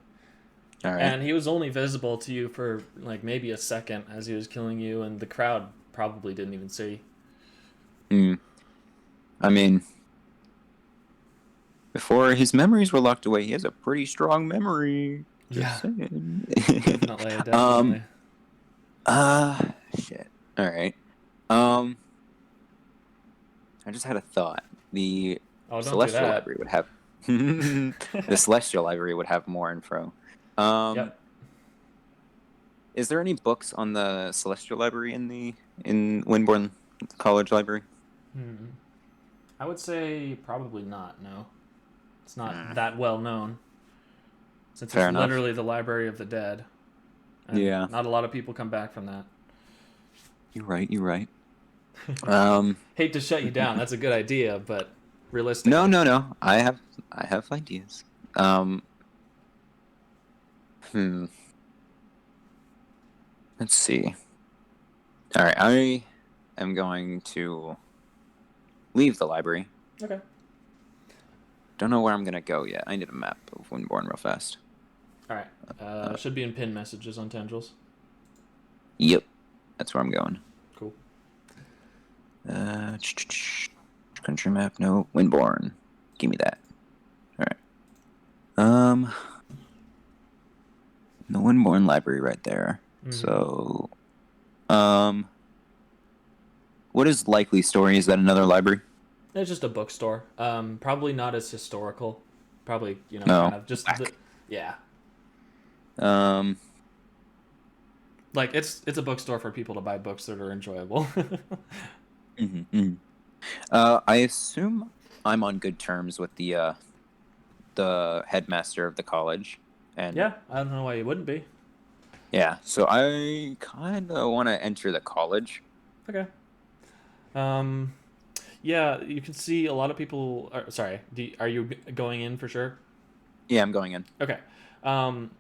All right. And he was only visible to you for like maybe a second as he was killing you, and the crowd probably didn't even see. I mean, before his memories were locked away, he has a pretty strong memory. Just saying. Definitely. Shit. All right. I just had a thought. The Celestial Library would have the Celestial Library would have more info. Yep. Is there any books on the Celestial Library in Windborne College Library? I would say probably not. No, it's not that well known. Since it's literally the Library of the Dead. And not a lot of people come back from that. You're right. Hate to shut you down. That's a good idea, but realistically. No. I have ideas. Let's see. All right, I am going to leave the library. Okay. Don't know where I'm gonna go yet. I need a map of Windborne real fast. All right. Should be in pinned messages on Tendrils. Yep, that's where I'm going. Cool. Country map. No, Windborne. Give me that. All right. The Windborne Library right there. So, what is Likely Story? Is that another library? It's just a bookstore. Probably not as historical. Probably, kind of just yeah. Like it's a bookstore for people to buy books that are enjoyable. I assume I'm on good terms with the headmaster of the college, and yeah, I don't know why you wouldn't be. Yeah, so I kind of want to enter the college. Okay. Um, yeah, you can see a lot of people. Sorry, are you going in for sure? Yeah, I'm going in. Okay. Um,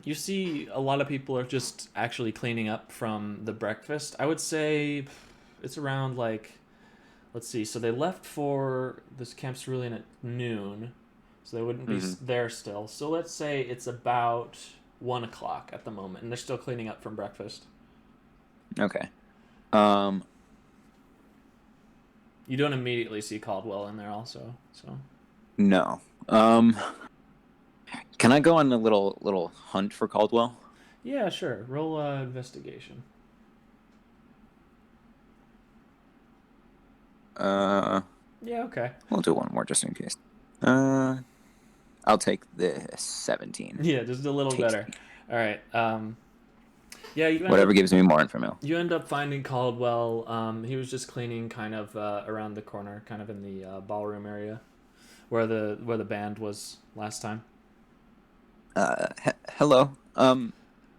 you see a lot of people are just actually cleaning up from the breakfast. I would say it's around like, let's see. So they left for this Camp Cerulean at noon, so they wouldn't be Hmm. there still. So let's say it's about 1 o'clock at the moment, and they're still cleaning up from breakfast. Okay. Um, You don't immediately see Caldwell in there, also. So no. Can I go on a little hunt for Caldwell? yeah, sure. Roll investigation. Uh, Yeah, okay. we'll do one more just in case. Uh, I'll take this 17. Yeah, just a little better. Tasty. All right. Yeah, Whatever gives me more information. you end up finding Caldwell. He was just cleaning kind of around the corner, kind of in the ballroom area where the band was last time. Hello. Hi.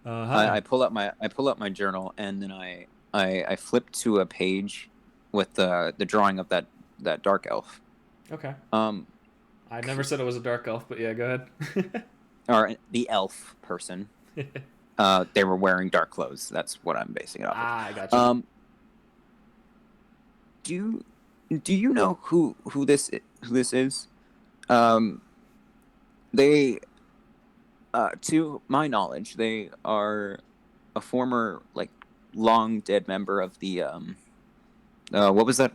I pull up my journal and then I flip to a page with the drawing of that dark elf. Okay. Um, I never said it was a dark elf, but yeah, go ahead. or the elf person. They were wearing dark clothes. That's what I'm basing it off of. I gotcha. Do you know who this is? Um, they to my knowledge, they are a former like long dead member of the what was that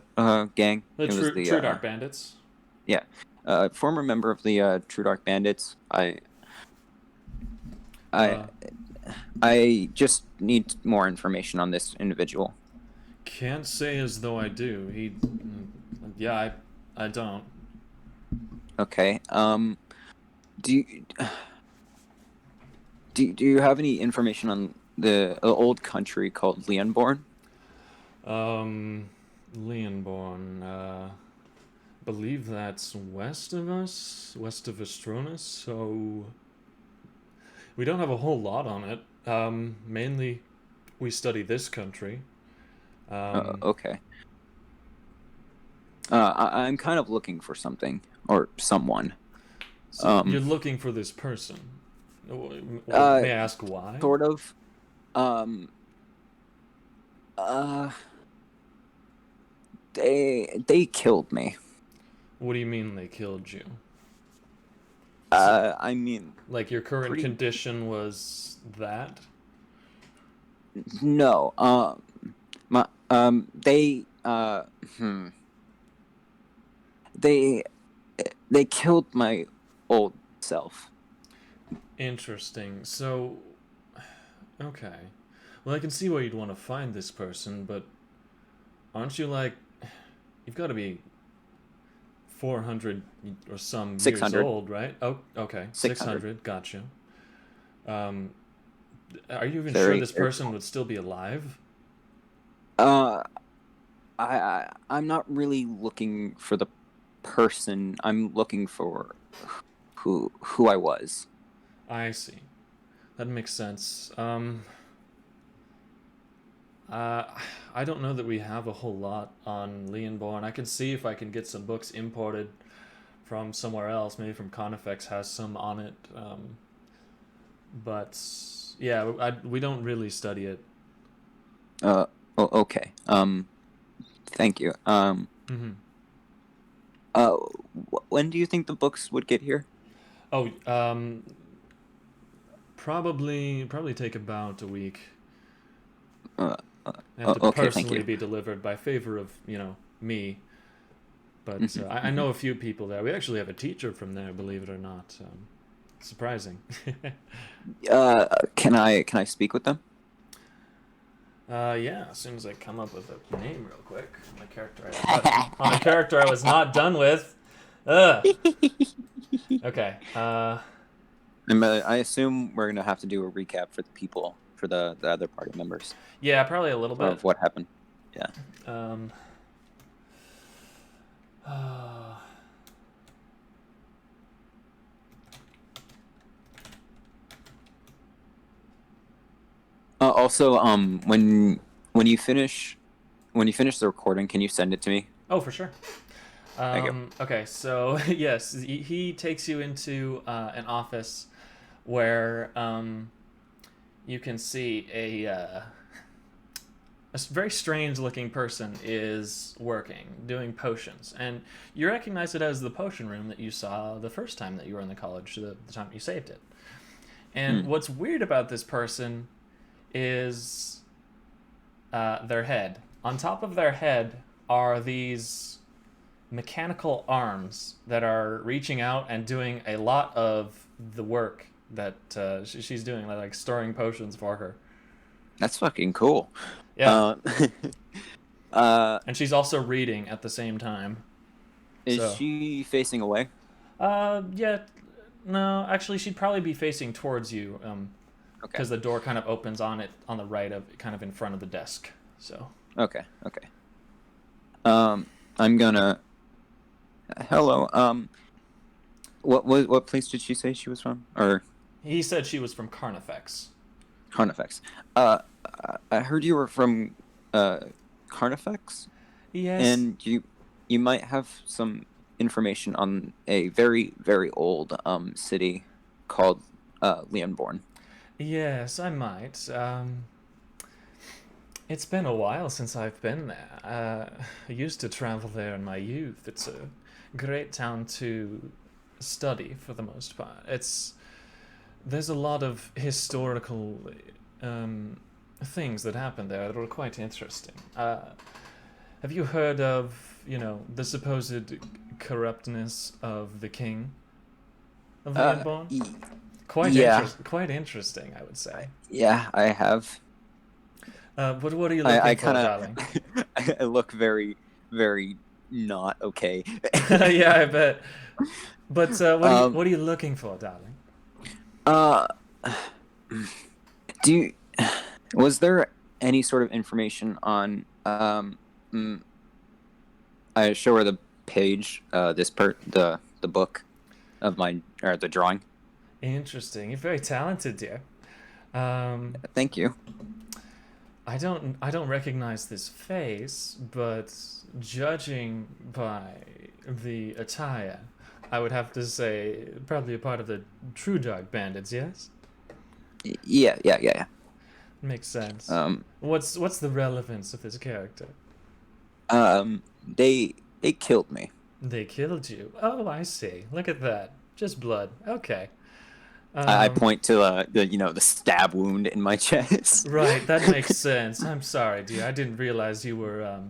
gang? The It was the True Dark Bandits. yeah, former member of the True Dark Bandits. I Uh, I just need more information on this individual. can't say as though I do. Yeah, I don't. Okay. Do you, do you have any information on the old country called Leonborn? Leonborn. Believe that's west of us, west of Astronus. So we don't have a whole lot on it. Mainly, we study this country. Um, Okay. I'm kind of looking for something or someone. so you're looking for this person. May I ask why? Sort of. Um, uh, they killed me. What do you mean they killed you? So, I mean, like your current pretty. condition was that? No. My they they they killed my old self. Interesting. So, okay. Well, I can see why you'd want to find this person, but aren't you like, you've got to be 400 or some years 600. old, right? Oh, okay. 600. 600. Gotcha. Um, are you even sure Very, this very person would still be alive? Uh, I'm not really looking for the person. I'm looking for who I was. I see. That makes sense. Uh, I don't know that we have a whole lot on Leonborn. I can see if I can get some books imported from somewhere else. Maybe from Conifex has some on it. But yeah, we don't really study it. Okay. Thank you. Mm-hmm. Uh, when do you think the books would get here? Oh, probably take about a week. Uh, They have to okay. Thank personally you. be delivered by favor of me. But Mhm, I know a few people there. We actually have a teacher from there, believe it or not. Surprising. can I speak with them? Yeah, as soon as I come up with a name real quick on a character I was not done with. Ugh. Okay. I assume we're gonna have to do a recap for the people, for the other party members Yeah, probably a little bit. of what happened. Yeah. Um. Uh, Also, when you finish the recording, can you send it to me? Oh, for sure. Thank you. Okay, so yes, he takes you into an office where you can see a very strange looking person is working, doing potions. And you recognize it as the potion room that you saw the first time that you were in the college, the time you saved it. And Hmm. what's weird about this person is their head. On top of their head are these mechanical arms that are reaching out and doing a lot of the work that she's doing, like storing potions for her. That's fucking cool. Yeah, Uh, uh, and she's also reading at the same time. is So, she facing away? yeah, no, actually, she'd probably be facing towards you, Okay. because the door kind of opens on the right of, kind of in front of the desk. So, Okay. Okay. I'm gonna. Hello. What place did she say she was from? Or he said she was from Carnifex. Carnifex? I heard you were from Carnifex, Yes, and you might have some information on a very very old city called Leonborn. yes, I might. It's been a while since I've been there. I used to travel there in my youth. It's a great town to study for the most part. There's a lot of historical um, things that happen there that are quite interesting. Have you heard of, the supposed corruptness of the king of Uh, Leonborn? y- yeah, Quite interesting, I would say. yeah, I have. But what are you I looking kind for, of darling? I look very very not okay. Yeah, I bet. But um, what are you looking for, darling? uh, do you, was there any sort of information on mm, I show her the page, the book of my or the drawing. Interesting. You're very talented, dear. Um, Thank you. I don't recognize this face, but judging by the attire, I would have to say probably a part of the True Dark Bandits. Yes, Yeah. makes sense. Um, What's the relevance of this character? they killed me. They killed you. Oh, I see. Look at that. Just blood. Okay. I Um, point to the stab wound in my chest. right. That makes sense. I'm sorry, dear. I didn't realize you were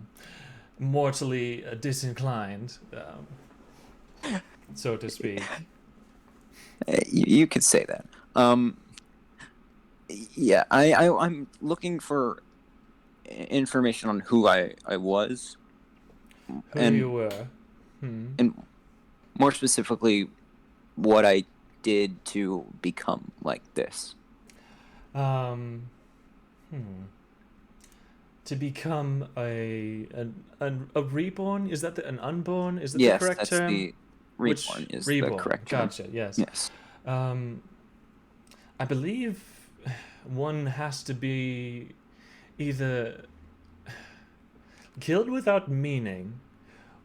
mortally disinclined, so to speak. You could say that. Yeah, I'm looking for information on who I was, Who and you were. Hmm. and more specifically, what I did to become like this. Um. Hmm. To become a reborn, is that an unborn? Is that the Yes, correct that's term? the Which reborn is the reborn? correct term. Gotcha. Yes. Yes. Um. I believe one has to be either killed without meaning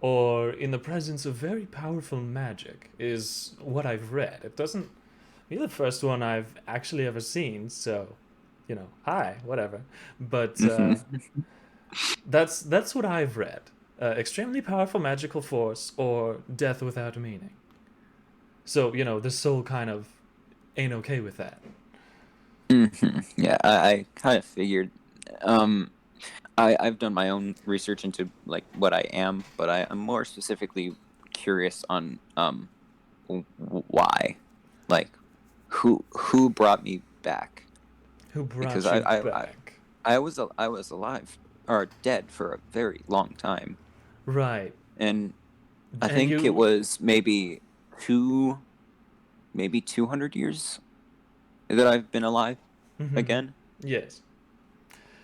or in the presence of very powerful magic, is what I've read. It doesn't. You're the first one I've actually ever seen, so hi, whatever. But Hmm. that's what I've read. Extremely powerful magical force or death without meaning. So the soul kind of ain't okay with that. Yeah, I kind of figured. Um, I've done my own research into like what I am, but I'm more specifically curious on why, like who brought me back, Who because brought you back? I was alive or dead for a very long time, Right. and I And think it you. was maybe 200 years that I've been alive Hmm. again. Yes.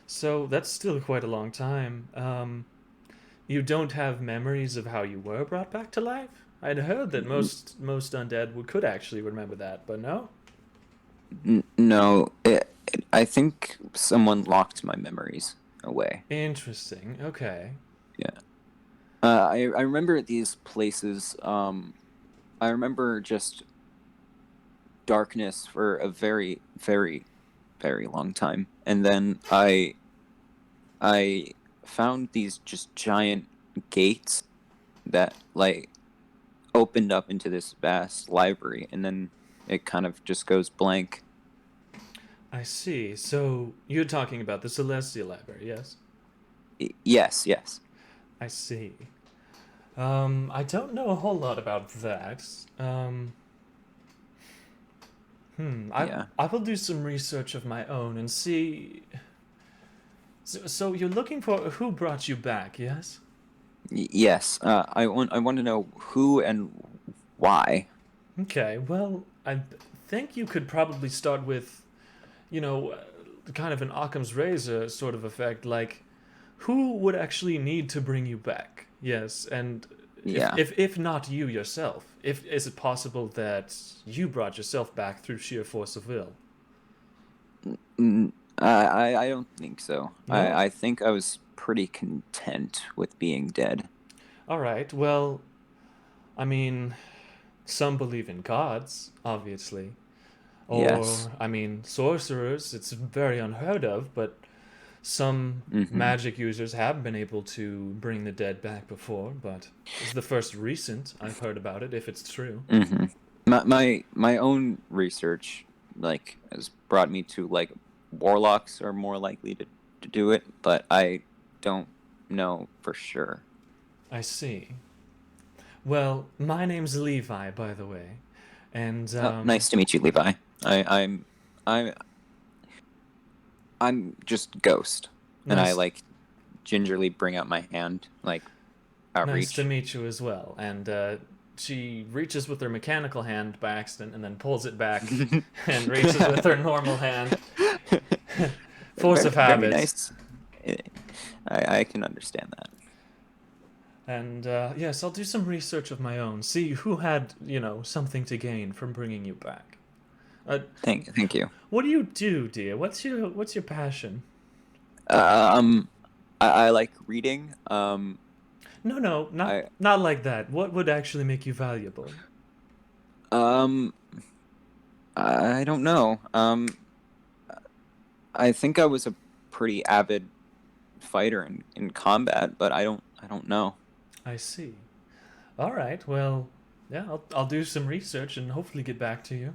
So that's still quite a long time. You don't have memories of how you were brought back to life? I'd heard that most undead could actually remember that, but no. No, I think someone locked my memories away. Interesting. Okay. Yeah. I remember these places. I remember just darkness for a very, very, very long time, and then I found these just giant gates that like opened up into this vast library, and then it kind of just goes blank. I see. So you're talking about the Celestial Library, yes? Yes, yes. I see. I don't know a whole lot about that. I Yeah. I will do some research of my own and see. So you're looking for who brought you back, yes? Yes. I want to know who and why. Okay. Well, I think you could probably start with, kind of an Occam's razor sort of effect, like who would actually need to bring you back? Yes, and Yeah. if not you yourself, if is it possible that you brought yourself back through sheer force of will? I don't think so. No? I think I was pretty content with being dead. All right. Well, I mean, some believe in gods, obviously. Yes. Or, I mean, sorcerers, it's very unheard of, but some Mm-hmm. magic users have been able to bring the dead back before, but it's the first recent I've heard about it, if it's true. Mm-hmm. My own research like has brought me to like warlocks are more likely to do it, but I don't know for sure. I see. Well, my name's Levi, by the way, and Oh, nice to meet you, Levi. I I'm just Ghost, and I nice, like gingerly bring out my hand, like nice to outreach. meet you as well. And she reaches with her mechanical hand by accident, and then pulls it back, and reaches with her normal hand. Force Very, of very habit. nice. Eh, I can understand that. And yes, I'll do some research of my own. See who had, something to gain from bringing you back. Uh, Thank you. what do you do, dear? What's your passion? Um, I like reading. No, no, not I not like that. What would actually make you valuable? um, I don't know. I think I was a pretty avid fighter in combat, but I don't know. I see. All right. Well, yeah, I'll do some research and hopefully get back to you.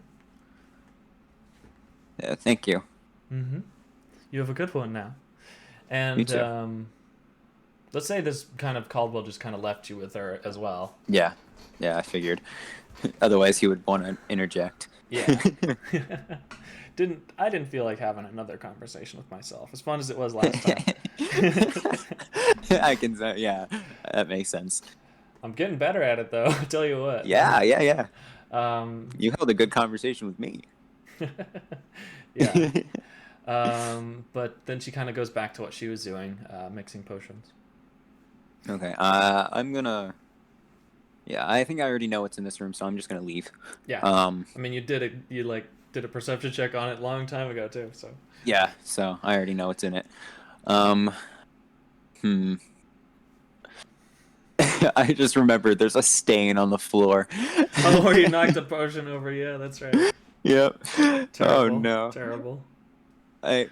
Yeah, thank you. Mm-hmm. You have a good one now. You And too. let's say this kind of Caldwell just kind of left you with her as well. Yeah, yeah, I figured. Otherwise, he would want to interject. Yeah. I didn't feel like having another conversation with myself, as fun as it was last time. I can say, yeah, that makes sense. I'm getting better at it though. I tell you what. Yeah, yeah, yeah. Um, You held a good conversation with me. yeah. But then she kind of goes back to what she was doing, mixing potions. Okay. I'm gonna. Yeah, I think I already know what's in this room, so I'm just gonna leave. Yeah. Um, I mean, you like did a perception check on it a long time ago too. So. yeah, so I already know what's in it. Um, hmm. I just remembered there's a stain on the floor. Oh, where you knocked the potion over? Yeah, that's right. Yep. Oh Terrible. no. Terrible. I.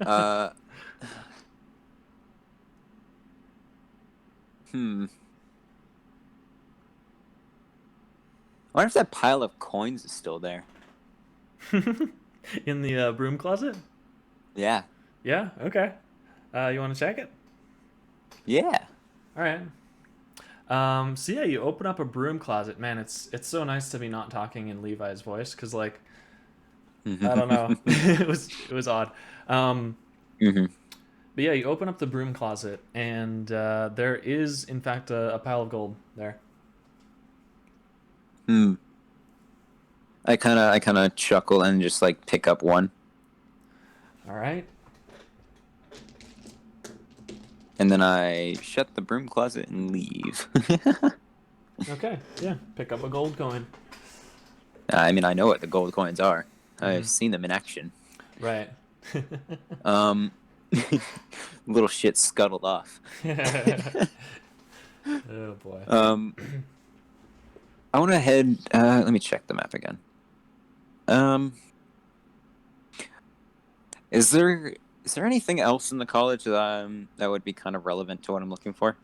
Uh. Hmm. I wonder if that pile of coins is still there. In the broom closet? Yeah. Yeah. Okay. You want to check it? Yeah. All right. So yeah, you open up a broom closet. Man, it's so nice to be not talking in Levi's voice because like I don't know, it was odd. Mm-hmm. But yeah, you open up the broom closet and there is in fact a pile of gold there. Hmm. I kind of chuckle and just like pick up one, All right. and then I shut the broom closet and leave. Okay. Yeah. Pick up a gold coin. I mean, I know what the gold coins are. I've seen them in action. Right. Little shit scuttled off. Oh boy. I want to head. Let me check the map again. Is there anything else in the college that that would be kind of relevant to what I'm looking for?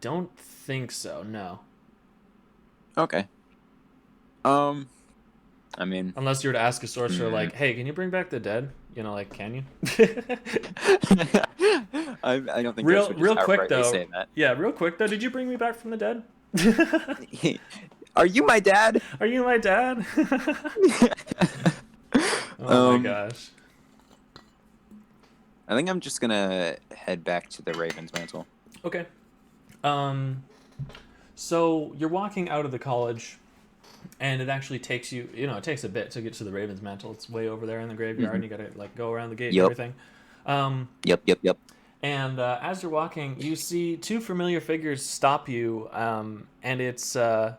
Don't think so. No. Okay. I mean, Unless you were to ask a sorcerer, like, "Hey, can you bring back the dead?" You know, like, can you? I don't think real, those would real just quick outrightly though. say that. Yeah, real quick though. Did you bring me back from the dead? Are you my dad? Are you my dad? Oh my gosh. I think I'm just gonna head back to the Raven's Mantle. Okay. So you're walking out of the college, and it actually takes you, it takes a bit to get to the Raven's Mantle. It's way over there in the graveyard, and you gotta like go around the gate and everything. Yep. And as you're walking, you see two familiar figures stop you, and it's the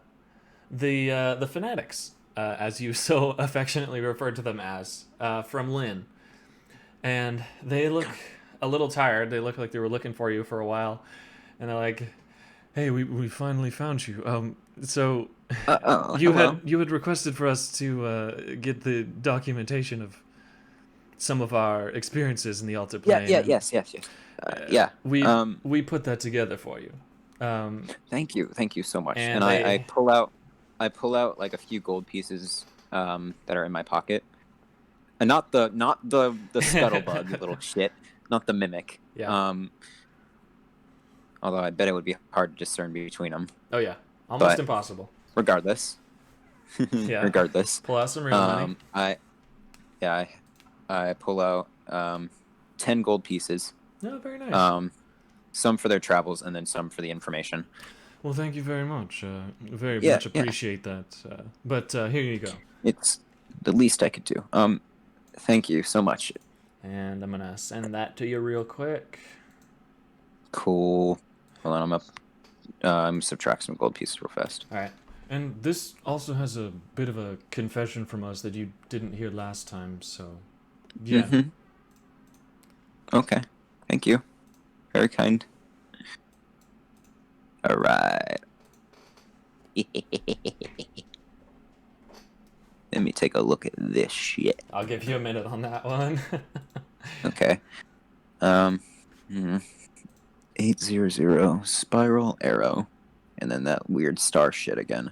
Fanatics, as you so affectionately referred to them as, from Lynn. And they look a little tired. They look like they were looking for you for a while, and they're like, "Hey, we finally found you. So you hello. had requested for us to get the documentation of some of our experiences in the altar plane. Yes. Yeah. We put that together for you. Thank you so much. And I pull out like a few gold pieces that are in my pocket, and not the scuttlebug little shit, not the mimic. Yeah. Although I bet it would be hard to discern between them. Oh yeah, almost impossible. Regardless. Yeah. Regardless. Pull out some real money. I pull out 10 gold pieces. Oh, very nice. Some for their travels and then some for the information. Well, thank you very much. Very much appreciate that. But here you go. It's the least I could do. Thank you so much. And I'm gonna send that to you real quick. Cool. Hold on, I'm subtract some gold pieces real fast. All right. And this also has a bit of a confession from us that you didn't hear last time, so yeah. Mm-hmm. Okay. Thank you. Very kind. All right. Let me take a look at this shit. I'll give you a minute on that one. Okay. 800 spiral arrow, and then that weird star shit again.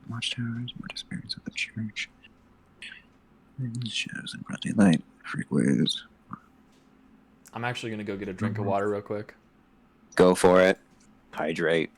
Watchtowers, more experience of the church. Shadows and broad daylight, freak waves. I'm actually gonna go get a drink of water real quick. Go for it. Hydrate.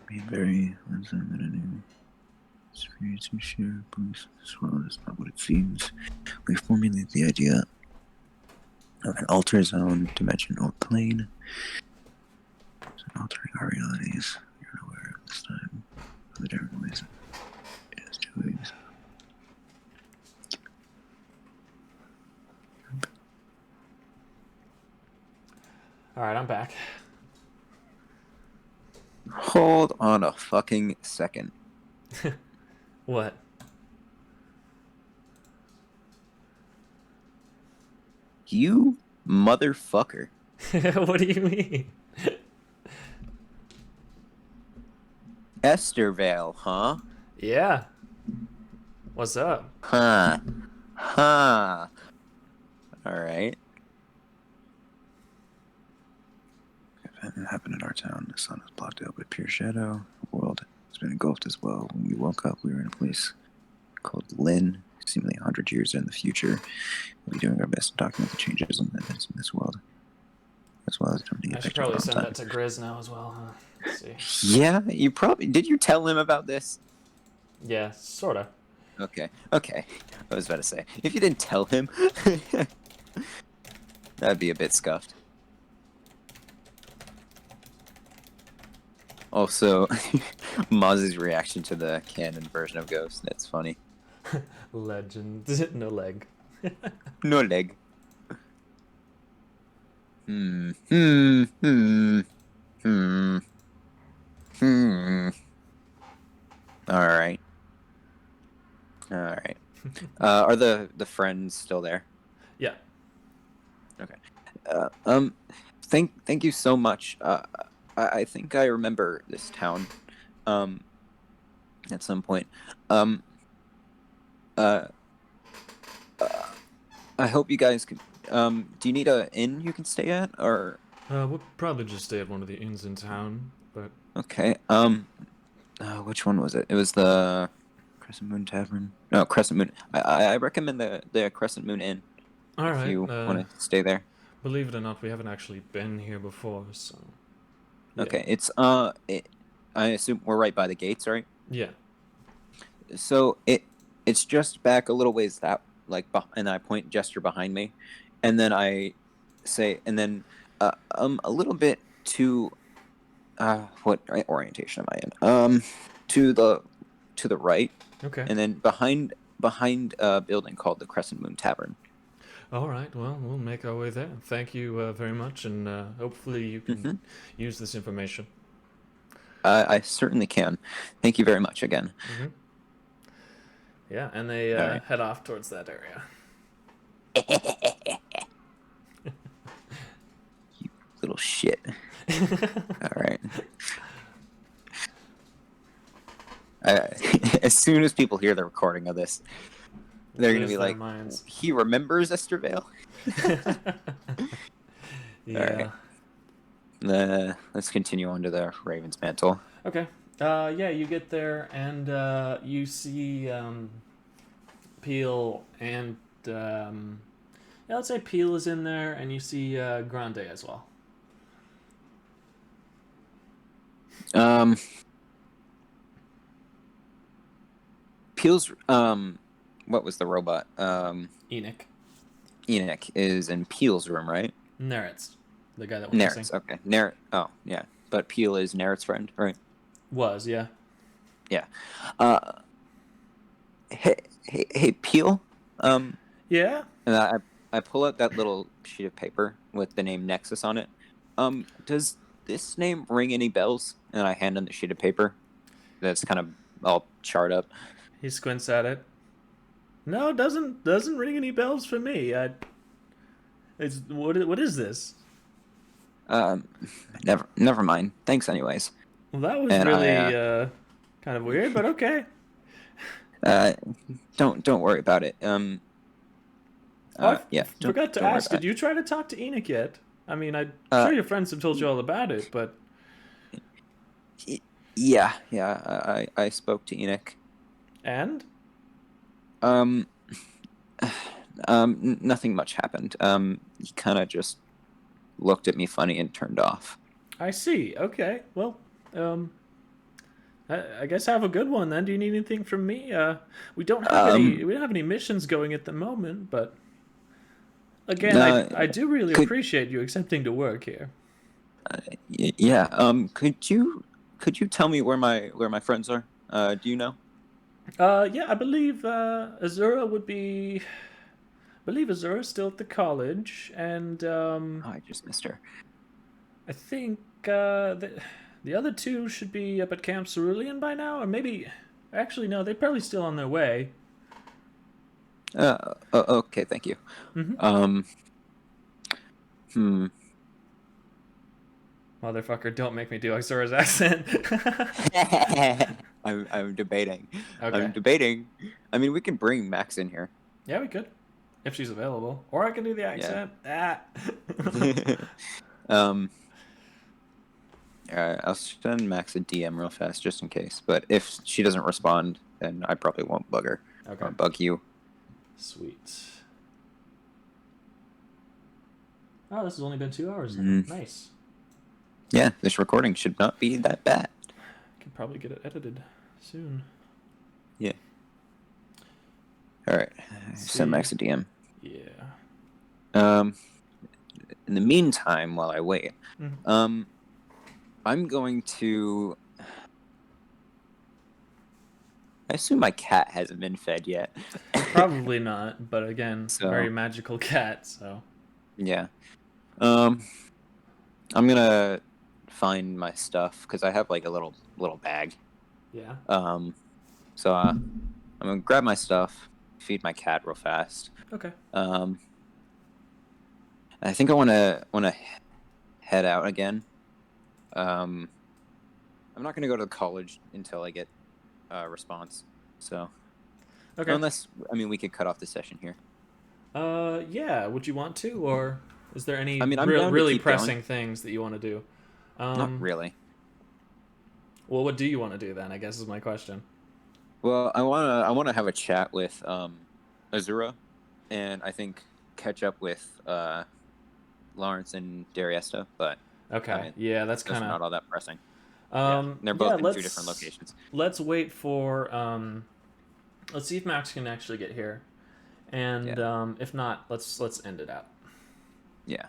Being very uncertain. Spirits and share beliefs as well is not what it seems. We formulate the idea of an alter zone dimension or plane. So altering our realities. You're unaware of this time of the different ways it is doing so. Alright, I'm back. Hold on a fucking second. What? You motherfucker. What do you mean? Estervale, huh? Yeah. What's up? Huh. Alright. It happened in our town. The sun is blocked out by pure shadow. The world has been engulfed as well. When we woke up, we were in a place called Lynn, seemingly 100 years in the future. We'll be doing our best to document the changes in this world. as well as attempting I should effective probably on send time. that to Grizz now as well, huh? Let's see. Yeah, you probably did. You tell him about this? Yeah, sorta. Okay. I was about to say, if you didn't tell him, that'd be a bit scuffed. Also, Maz's reaction to the canon version of Ghost, that's funny. Legend. No leg. No leg. Hmm. Hmm. Hmm. Hmm. Hmm. All right. Are the friends still there? Yeah. Okay. Thank you so much. I think I remember this town. At some point. Um. Uh. I hope you guys can. Do you need a inn you can stay at, or? We'll probably just stay at one of the inns in town, but... Okay. Which one was it? It was the Crescent Moon Tavern. No, Crescent Moon. I recommend the Crescent Moon Inn if Alright, you want to stay there. believe it or not, we haven't actually been here before, so... Yeah. Okay, it's I assume we're right by the gates, right? Yeah. So it's just back a little ways and I point gesture behind me, and then I say, and then a little bit to what orientation am I in? To the right, Okay. and then behind a building called the Crescent Moon Tavern. Alright, well, we'll make our way there. Thank you very much, and hopefully you can use this information. I certainly can. Thank you very much again. Mm-hmm. Yeah, and they Right. head off towards that area. You little shit. All right. As soon as people hear the recording of this, they're going to be like, minds. he remembers Estervale? Yeah. Right. Let's continue on to the Raven's Mantle. Okay. Yeah, you get there and you see Peel and yeah, let's say Peel is in there, and you see Grande as well. Peel's what was the robot? Enoch. Enoch is in Peel's room, right? Neritz, the guy that was Neritz, missing. okay. Nerit. Oh, yeah. But Peel is Nerit's friend, right? Was, yeah. Yeah. Hey, Peel. Yeah. And I pull out that little sheet of paper with the name Nexus on it. Does this name ring any bells? And I hand him the sheet of paper that's kind of all charred up. He squints at it. No, it doesn't ring any bells for me. It's what is this? Never mind. Thanks, anyways. Well, that was And really kind of weird, but okay. Don't worry about it. I yeah. forgot to ask. Did you try to talk to Enoch yet? I mean, I'm sure your friends have told you all about it, but yeah. I spoke to Enoch. And nothing much happened. He kind of just looked at me funny and turned off. I see. Okay. Well, I guess have a good one then. Do you need anything from me? We don't have any missions going at the moment, but again, I do really appreciate you accepting to work here. Yeah. Could you tell me where my friends are? Do you know? Yeah, I believe Azura would be. I believe Azura's still at the college, and I just missed her. I think the other two should be up at Camp Cerulean by now, or maybe. Actually, no, they're probably still on their way. Okay, thank you. Motherfucker, don't make me do Azura's accent. I'm debating. Okay. I'm debating. I mean, we can bring Max in here. Yeah, we could. If she's available. Or I can do the accent. Yeah. I'll send Max a DM real fast just in case. But if she doesn't respond, then I probably won't bug her. Okay. Or bug you. Sweet. Oh, this has only been 2 hours now. Nice. Yeah, this recording should not be that bad. Can probably get it edited soon. Yeah. All right. Send Max a DM. Yeah. In the meantime, while I wait, Mm-hmm. I'm going to. I assume my cat hasn't been fed yet. Probably not, but again, So, very magical cat. So. yeah. I'm gonna find my stuff because I have like a little bag. Yeah. So I'm gonna grab my stuff, feed my cat real fast. Okay. I think I wanna head out again. I'm not gonna go to college until I get a response. So, Okay. unless we could cut off the session here. Yeah. Would you want to, or is there any I'm down to really keep pressing going. things that you want to do? Not really. Well, what do you want to do then? I guess is my question. Well, I wanna have a chat with Azura, and I think catch up with Lawrence and Dariesta, but Okay. Yeah, that's those kind are of. not all that pressing. They're both in 2 different locations. Let's wait for. Let's see if Max can actually get here, and if not, let's end it out. Yeah.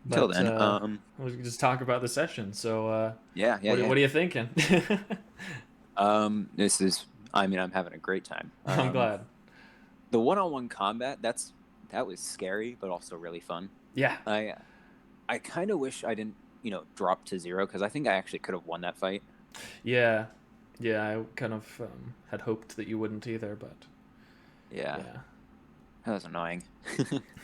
But, Until then, we can just talk about the session. So, yeah. What are you thinking? This is. I'm having a great time. I'm glad. The one-on-one combat that was scary, but also really fun. Yeah. I kind of wish I didn't, drop to 0 because I think I actually could have won that fight. Yeah. Yeah, I kind of had hoped that you wouldn't either, but yeah. That was annoying.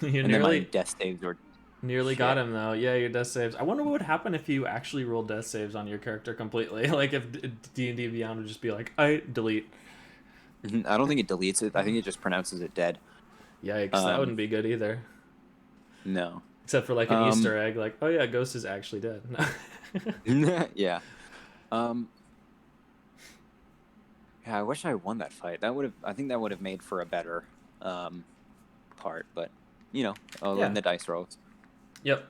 You and then my death saves were nearly shit. got him though. Yeah, your death saves. I wonder what would happen if you actually rolled death saves on your character completely. Like if D&D Beyond would just be like, I delete. I don't think it deletes it. I think it just pronounces it dead. Yikes, that wouldn't be good either. No. Except for like an Easter egg, like, oh yeah, Ghost is actually dead. Yeah. Yeah, I wish I won that fight. I think that would have made for a better part, but I'll win the dice rolls. Yep.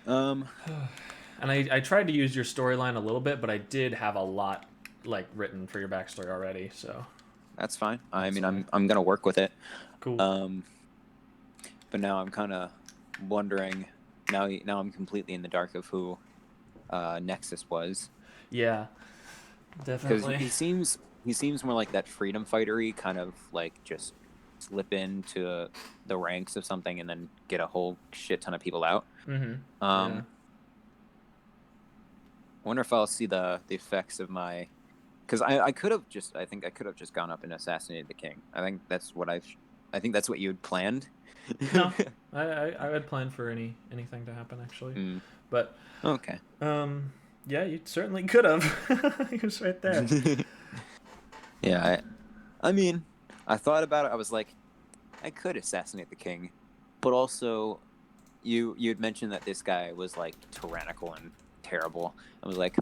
And I tried to use your storyline a little bit, but I did have a lot like written for your backstory already, so that's fine. I'm gonna work with it. Cool. But now I'm kind of wondering. Now I'm completely in the dark of who Nexus was. Yeah, definitely. Because he seems more like that freedom fighter-y kind of like just slip into the ranks of something and then get a whole shit ton of people out. Mm-hmm. I wonder if I'll see the effects of my, because I think I could have just gone up and assassinated the king. I think that's what you had planned. No, I had planned for anything to happen actually, but okay. Yeah, you certainly could have. He was right there. Yeah, I thought about it. I was like, I could assassinate the king, but also, you had mentioned that this guy was like tyrannical and terrible. I was like,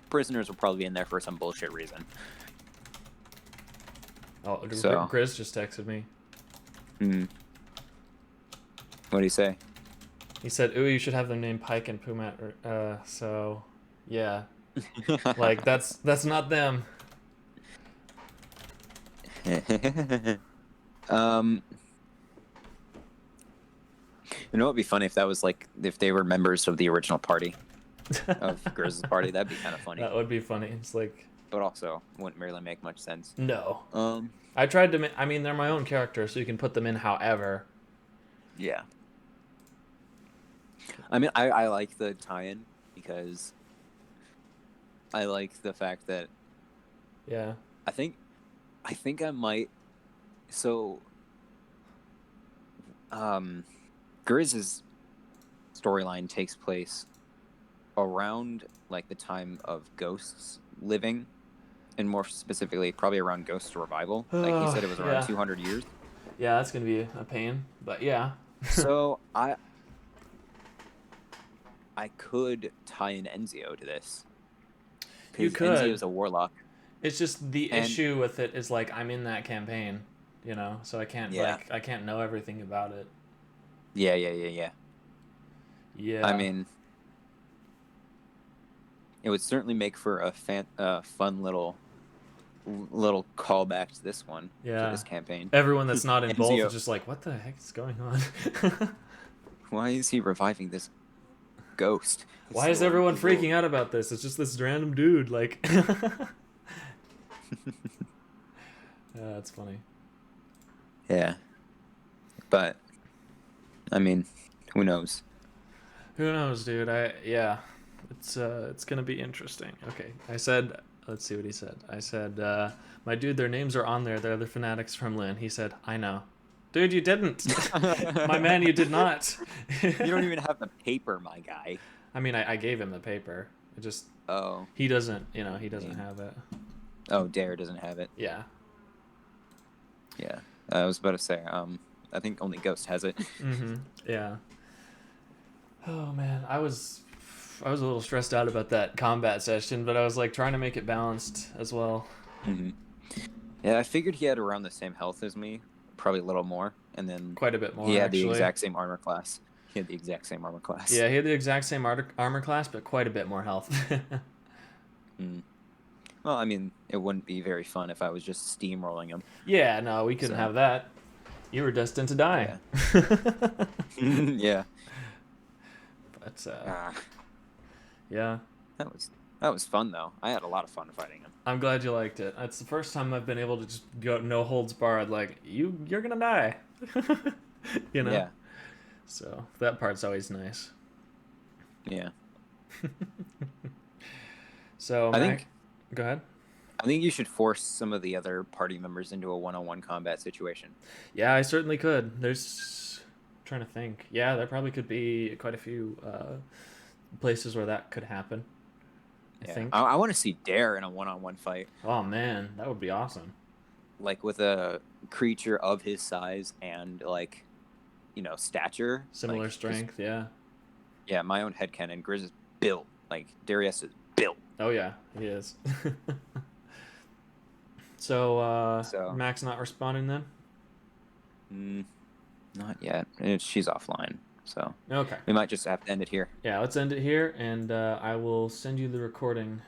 prisoners will probably be in there for some bullshit reason. Oh, so Grizz just texted me. What did he say? He said, "Ooh, you should have them named Pike and Pumat." So, yeah, like that's not them. You know, it'd be funny if that was like if they were members of the original party of Grizz's party. That'd be kind of funny. That would be funny. It's like, but also wouldn't really make much sense. No. I tried to. They're my own character, so you can put them in however. Yeah. I like the tie-in because I like the fact that. Yeah. I think I might. So. Grizz's storyline takes place around like the time of Ghosts living, and more specifically, probably around Ghosts revival. Like he said, it was around 200 years. Yeah, that's gonna be a pain, but yeah. So I could tie in Enzio to this. You could. Enzio's a warlock. It's just the issue with it is like I'm in that campaign, so I can't I can't know everything about it. Yeah, yeah, yeah, yeah. Yeah. I mean, it would certainly make for a fun little callback to this one, to Yeah. this campaign. Everyone that's not in both is Enzio, just like, what the heck is going on? why is he reviving this ghost? Why This is little everyone little. freaking out about this? It's just this random dude. Like, yeah, that's funny. Yeah, but I mean, who knows? Who knows, dude? Yeah, it's gonna be interesting. Okay, I said, let's see what he said. I said, my dude, their names are on there. They're the fanatics from Lynn. He said, I know, dude, you didn't. My man, you did not. You don't even have the paper, my guy. I mean, I gave him the paper. It just Oh, he doesn't, he I doesn't mean, have it. oh, Dare doesn't have it. Yeah. Yeah, I was about to say. I think only Ghost has it. Mm-hmm. Yeah. Oh man, I was a little stressed out about that combat session, but I was like trying to make it balanced as well. Hmm. Yeah, I figured he had around the same health as me, probably a little more, and then Quite a bit he more, had the actually. exact same armor class. He had the exact same armor class. Yeah, he had the exact same armor class, but quite a bit more health. Mm. Well, I mean, it wouldn't be very fun if I was just steamrolling him. Yeah, no, we couldn't So have that. You were destined to die. yeah, yeah. But Ah, yeah, that was fun though. I had a lot of fun fighting him. I'm glad you liked it. It's the first time I've been able to just go no holds barred. Like you're gonna die. you know. Yeah, So that part's always nice. yeah. So I Mac, think go ahead. I think you should force some of the other party members into a one-on-one combat situation. Yeah, I certainly could. I'm trying to think. Yeah, there probably could be quite a few places where that could happen. I Yeah, think. I want to see Dare in a one-on-one fight, Oh man, that would be awesome. like with a creature of his size and like, stature. Similar Like, strength, yeah. yeah, my own headcanon, Grizz is built. Like, Darius is built. Oh yeah, he is. So So, Mac's not responding then? not yet. She's offline. So, Okay. we might just have to end it here. Yeah, let's end it here, and I will send you the recording